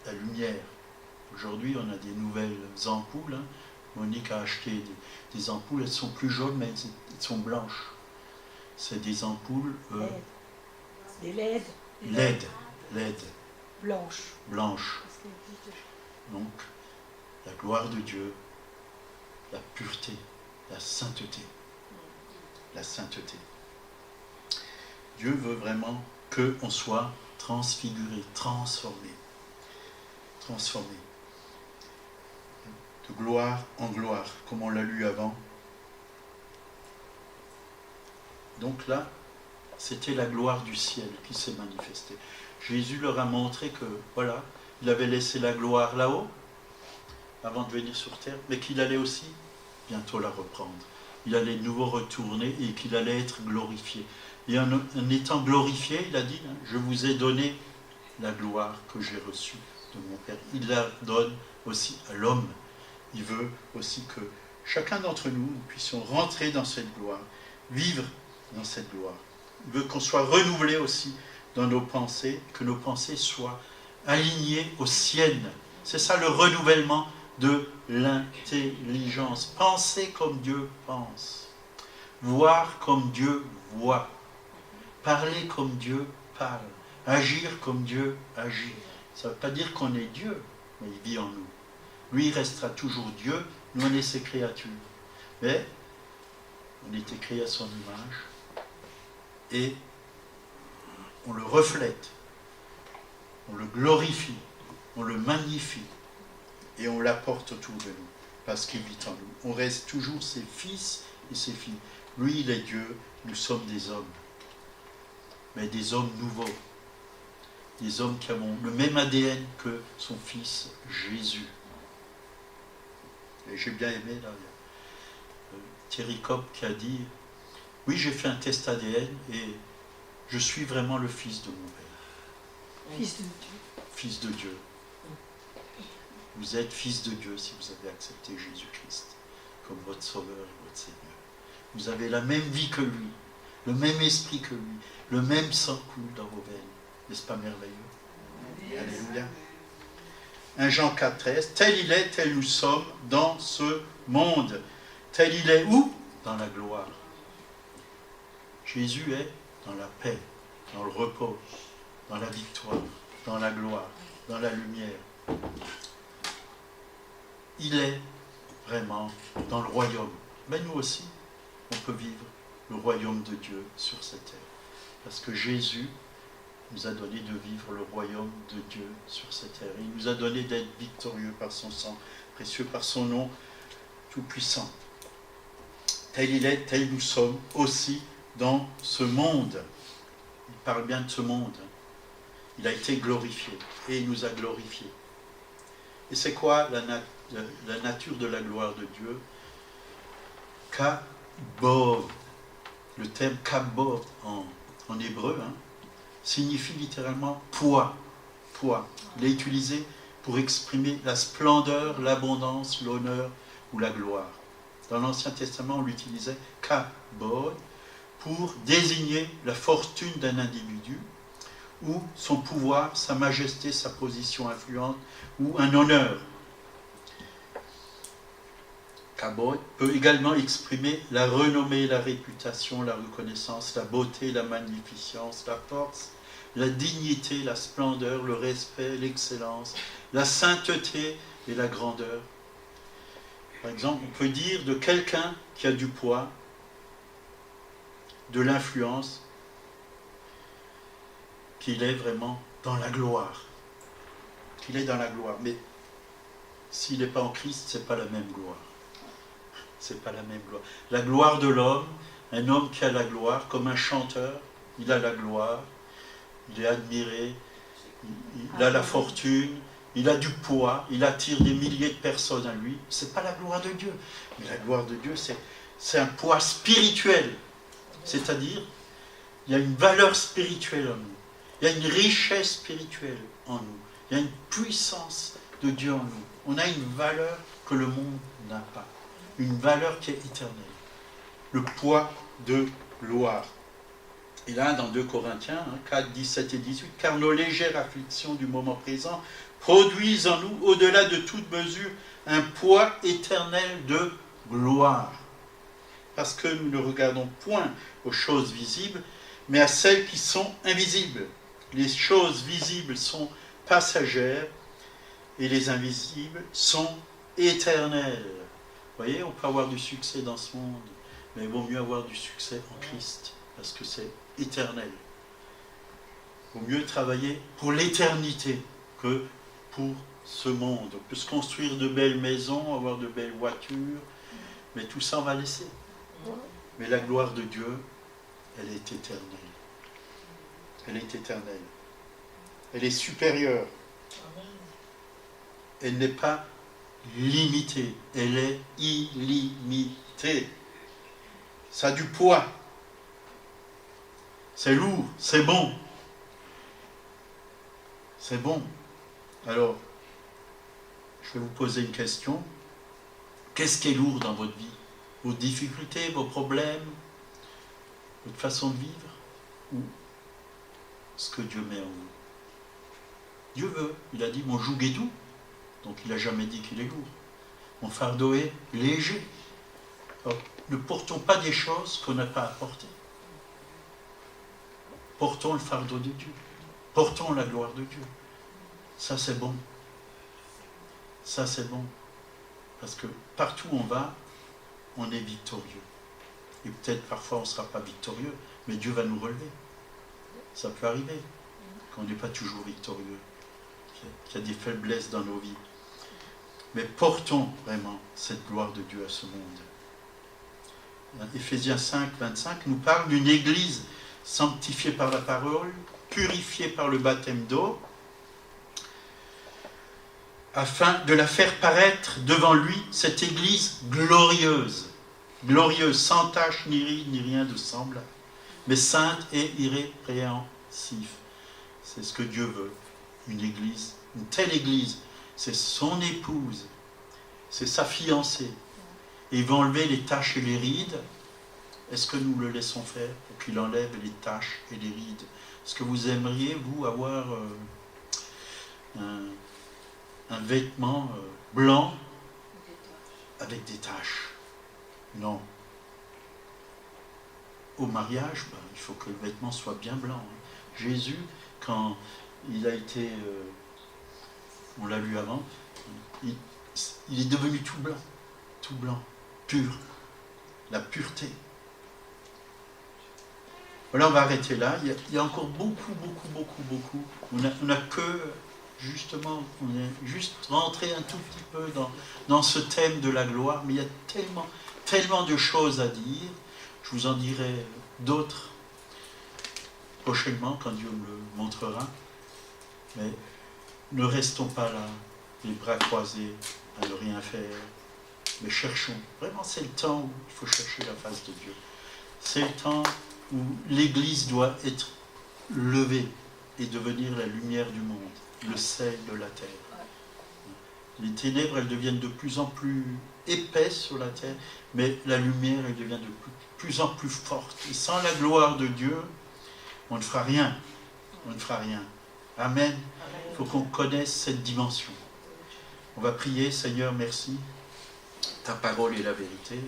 La lumière. Aujourd'hui, on a des nouvelles ampoules. Monique a acheté des ampoules, elles sont plus jaunes, mais elles sont blanches. C'est des ampoules...
des LED.
LED. Blanches. Donc, la gloire de Dieu, la pureté, la sainteté. La sainteté. Dieu veut vraiment qu'on soit transfiguré, transformé. Transformé. De gloire en gloire, comme on l'a lu avant. Donc là, c'était la gloire du ciel qui s'est manifestée. Jésus leur a montré que, voilà, il avait laissé la gloire là-haut, avant de venir sur terre, mais qu'il allait aussi bientôt la reprendre. Il allait de nouveau retourner et qu'il allait être glorifié. Et en étant glorifié, il a dit, je vous ai donné la gloire que j'ai reçue de mon Père. Il la donne aussi à l'homme. Il veut aussi que chacun d'entre nous, nous puissions rentrer dans cette gloire, vivre dans cette gloire. Il veut qu'on soit renouvelé aussi dans nos pensées, que nos pensées soient alignées aux siennes. C'est ça le renouvellement de l'intelligence. Penser comme Dieu pense. Voir comme Dieu voit. Parler comme Dieu parle. Agir comme Dieu agit. Ça ne veut pas dire qu'on est Dieu, mais il vit en nous. Lui, il restera toujours Dieu, nous, on est ses créatures. Mais on était créés à son image et on le reflète, on le glorifie, on le magnifie et on l'apporte autour de nous parce qu'il vit en nous. On reste toujours ses fils et ses filles. Lui, il est Dieu, nous sommes des hommes, mais des hommes nouveaux, des hommes qui ont le même ADN que son fils Jésus. Et j'ai bien aimé là, Thierry Kopp qui a dit « Oui, j'ai fait un test ADN et je suis vraiment le fils de mon Père. »
Fils de Dieu.
Fils de Dieu. Vous êtes fils de Dieu si vous avez accepté Jésus-Christ comme votre Sauveur et votre Seigneur. Vous avez la même vie que lui, le même esprit que lui, le même sang coule dans vos veines. N'est-ce pas merveilleux? Alléluia. 1 Jean 4,13, tel il est, tel nous sommes dans ce monde. Tel il est où? Dans la gloire. Jésus est dans la paix, dans le repos, dans la victoire, dans la gloire, dans la lumière. Il est vraiment dans le royaume. Mais nous aussi, on peut vivre le royaume de Dieu sur cette terre. Parce que Jésus nous a donné de vivre le royaume de Dieu sur cette terre. Il nous a donné d'être victorieux par son sang, précieux par son nom tout-puissant. Tel il est, tel nous sommes aussi dans ce monde. Il parle bien de ce monde. Il a été glorifié et il nous a glorifiés. Et c'est quoi la nature de la gloire de Dieu? Kabod. Le terme kabod en hébreu signifie littéralement poids. Poids. Il est utilisé pour exprimer la splendeur, l'abondance, l'honneur ou la gloire. Dans l'Ancien Testament, on l'utilisait kabod pour désigner la fortune d'un individu ou son pouvoir, sa majesté, sa position influente ou un honneur. Kabod peut également exprimer la renommée, la réputation, la reconnaissance, la beauté, la magnificence, la force, la dignité, la splendeur, le respect, l'excellence, la sainteté et la grandeur. Par exemple, on peut dire de quelqu'un qui a du poids, de l'influence, qu'il est vraiment dans la gloire. Qu'il est dans la gloire. Mais s'il n'est pas en Christ, ce n'est pas la même gloire. C'est pas la même gloire. La gloire de l'homme, un homme qui a la gloire, comme un chanteur, il a la gloire, il est admiré, il a la fortune, il a du poids, il attire des milliers de personnes à lui. C'est pas la gloire de Dieu. Mais la gloire de Dieu, c'est un poids spirituel. C'est-à-dire, il y a une valeur spirituelle en nous. Il y a une richesse spirituelle en nous. Il y a une puissance de Dieu en nous. On a une valeur que le monde n'a pas. Une valeur qui est éternelle. Le poids de gloire. Et là, dans 2 Corinthiens 4, 17 et 18, car nos légères afflictions du moment présent produisent en nous, au-delà de toute mesure, un poids éternel de gloire. Parce que nous ne regardons point aux choses visibles, mais à celles qui sont invisibles. Les choses visibles sont passagères et les invisibles sont éternelles. Vous voyez, on peut avoir du succès dans ce monde, mais il vaut mieux avoir du succès en Christ, parce que c'est éternel. Il vaut mieux travailler pour l'éternité que pour ce monde. On peut se construire de belles maisons, avoir de belles voitures, mais tout ça on va laisser. Mais la gloire de Dieu, elle est éternelle. Elle est éternelle. Elle est supérieure. Elle n'est pas limitée. Elle est illimitée. Ça a du poids. C'est lourd, c'est bon. C'est bon. Alors, je vais vous poser une question. Qu'est-ce qui est lourd dans votre vie? Vos difficultés, vos problèmes, votre façon de vivre, ou ce que Dieu met en vous? Dieu veut. Il a dit, mon joug est doux. Donc il n'a jamais dit qu'il est lourd. Mon fardeau est léger. Alors, ne portons pas des choses qu'on n'a pas à porter. Portons le fardeau de Dieu. Portons la gloire de Dieu. Ça c'est bon. Ça c'est bon. Parce que partout où on va, on est victorieux. Et peut-être parfois on ne sera pas victorieux, mais Dieu va nous relever. Ça peut arriver qu'on n'est pas toujours victorieux, qu'il y a des faiblesses dans nos vies. Mais portons vraiment cette gloire de Dieu à ce monde. Éphésiens 5, 25 nous parle d'une église sanctifiée par la parole, purifiée par le baptême d'eau, afin de la faire paraître devant lui, cette église glorieuse, sans tache, ni ride, ni rien de semblable, mais sainte et irrépréhensible. C'est ce que Dieu veut, une église, une telle église. C'est son épouse, c'est sa fiancée. Et il va enlever les taches et les rides. Est-ce que nous le laissons faire pour qu'il enlève les taches et les rides? Est-ce que vous aimeriez, vous, avoir un vêtement blanc avec des taches? Non. Au mariage, il faut que le vêtement soit bien blanc. Jésus, quand il a été... on l'a lu avant, il est devenu tout blanc, pur, la pureté. Voilà, on va arrêter là. Il y a encore beaucoup. On n'a que, justement, on est juste rentré un tout petit peu dans ce thème de la gloire, mais il y a tellement de choses à dire. Je vous en dirai d'autres prochainement, quand Dieu me le montrera. Mais ne restons pas là, les bras croisés, à ne rien faire, mais cherchons. Vraiment, c'est le temps où il faut chercher la face de Dieu. C'est le temps où l'Église doit être levée et devenir la lumière du monde, le sel de la terre. Les ténèbres, elles deviennent de plus en plus épaisses sur la terre, mais la lumière, elle devient de plus en plus forte. Et sans la gloire de Dieu, on ne fera rien. On ne fera rien. Amen. Il faut qu'on connaisse cette dimension. On va prier, Seigneur, merci. Ta parole est la vérité.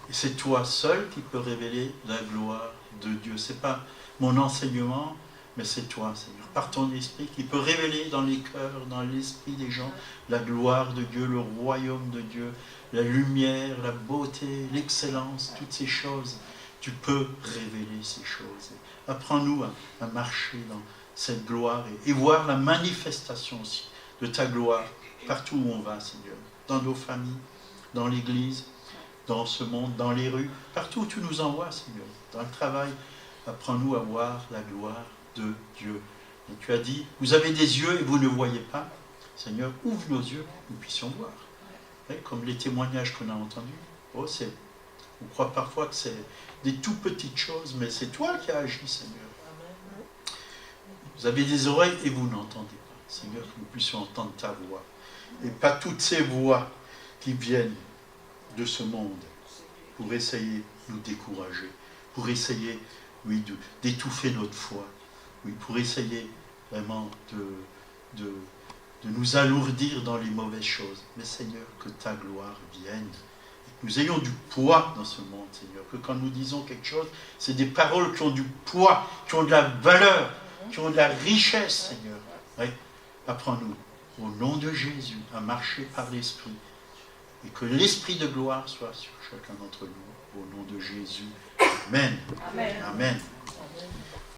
Et c'est toi seul qui peux révéler la gloire de Dieu. Ce n'est pas mon enseignement, mais c'est toi, Seigneur, par ton esprit, qui peut révéler dans les cœurs, dans l'esprit des gens, la gloire de Dieu, le royaume de Dieu, la lumière, la beauté, l'excellence, toutes ces choses. Tu peux révéler ces choses. Apprends-nous à marcher dans cette gloire et voir la manifestation aussi de ta gloire partout où on va, Seigneur, dans nos familles, dans l'église, dans ce monde, dans les rues, partout où tu nous envoies, Seigneur, dans le travail. Apprends-nous à voir la gloire de Dieu. Et tu as dit, vous avez des yeux et vous ne voyez pas. Seigneur, ouvre nos yeux, nous puissions voir. Et comme les témoignages qu'on a entendus. On croit parfois que c'est des tout petites choses, mais c'est toi qui as agi, Seigneur. Vous avez des oreilles et vous n'entendez pas. Seigneur, que nous puissions entendre ta voix. Et pas toutes ces voix qui viennent de ce monde pour essayer de nous décourager, pour essayer, oui, d'étouffer notre foi, oui, pour essayer vraiment de nous alourdir dans les mauvaises choses. Mais Seigneur, que ta gloire vienne. Que nous ayons du poids dans ce monde, Seigneur. Que quand nous disons quelque chose, c'est des paroles qui ont du poids, qui ont de la valeur, qui ont de la richesse, Seigneur. Oui. Apprends-nous, au nom de Jésus, à marcher par l'Esprit. Et que l'Esprit de gloire soit sur chacun d'entre nous. Au nom de Jésus. Amen. Amen. Amen.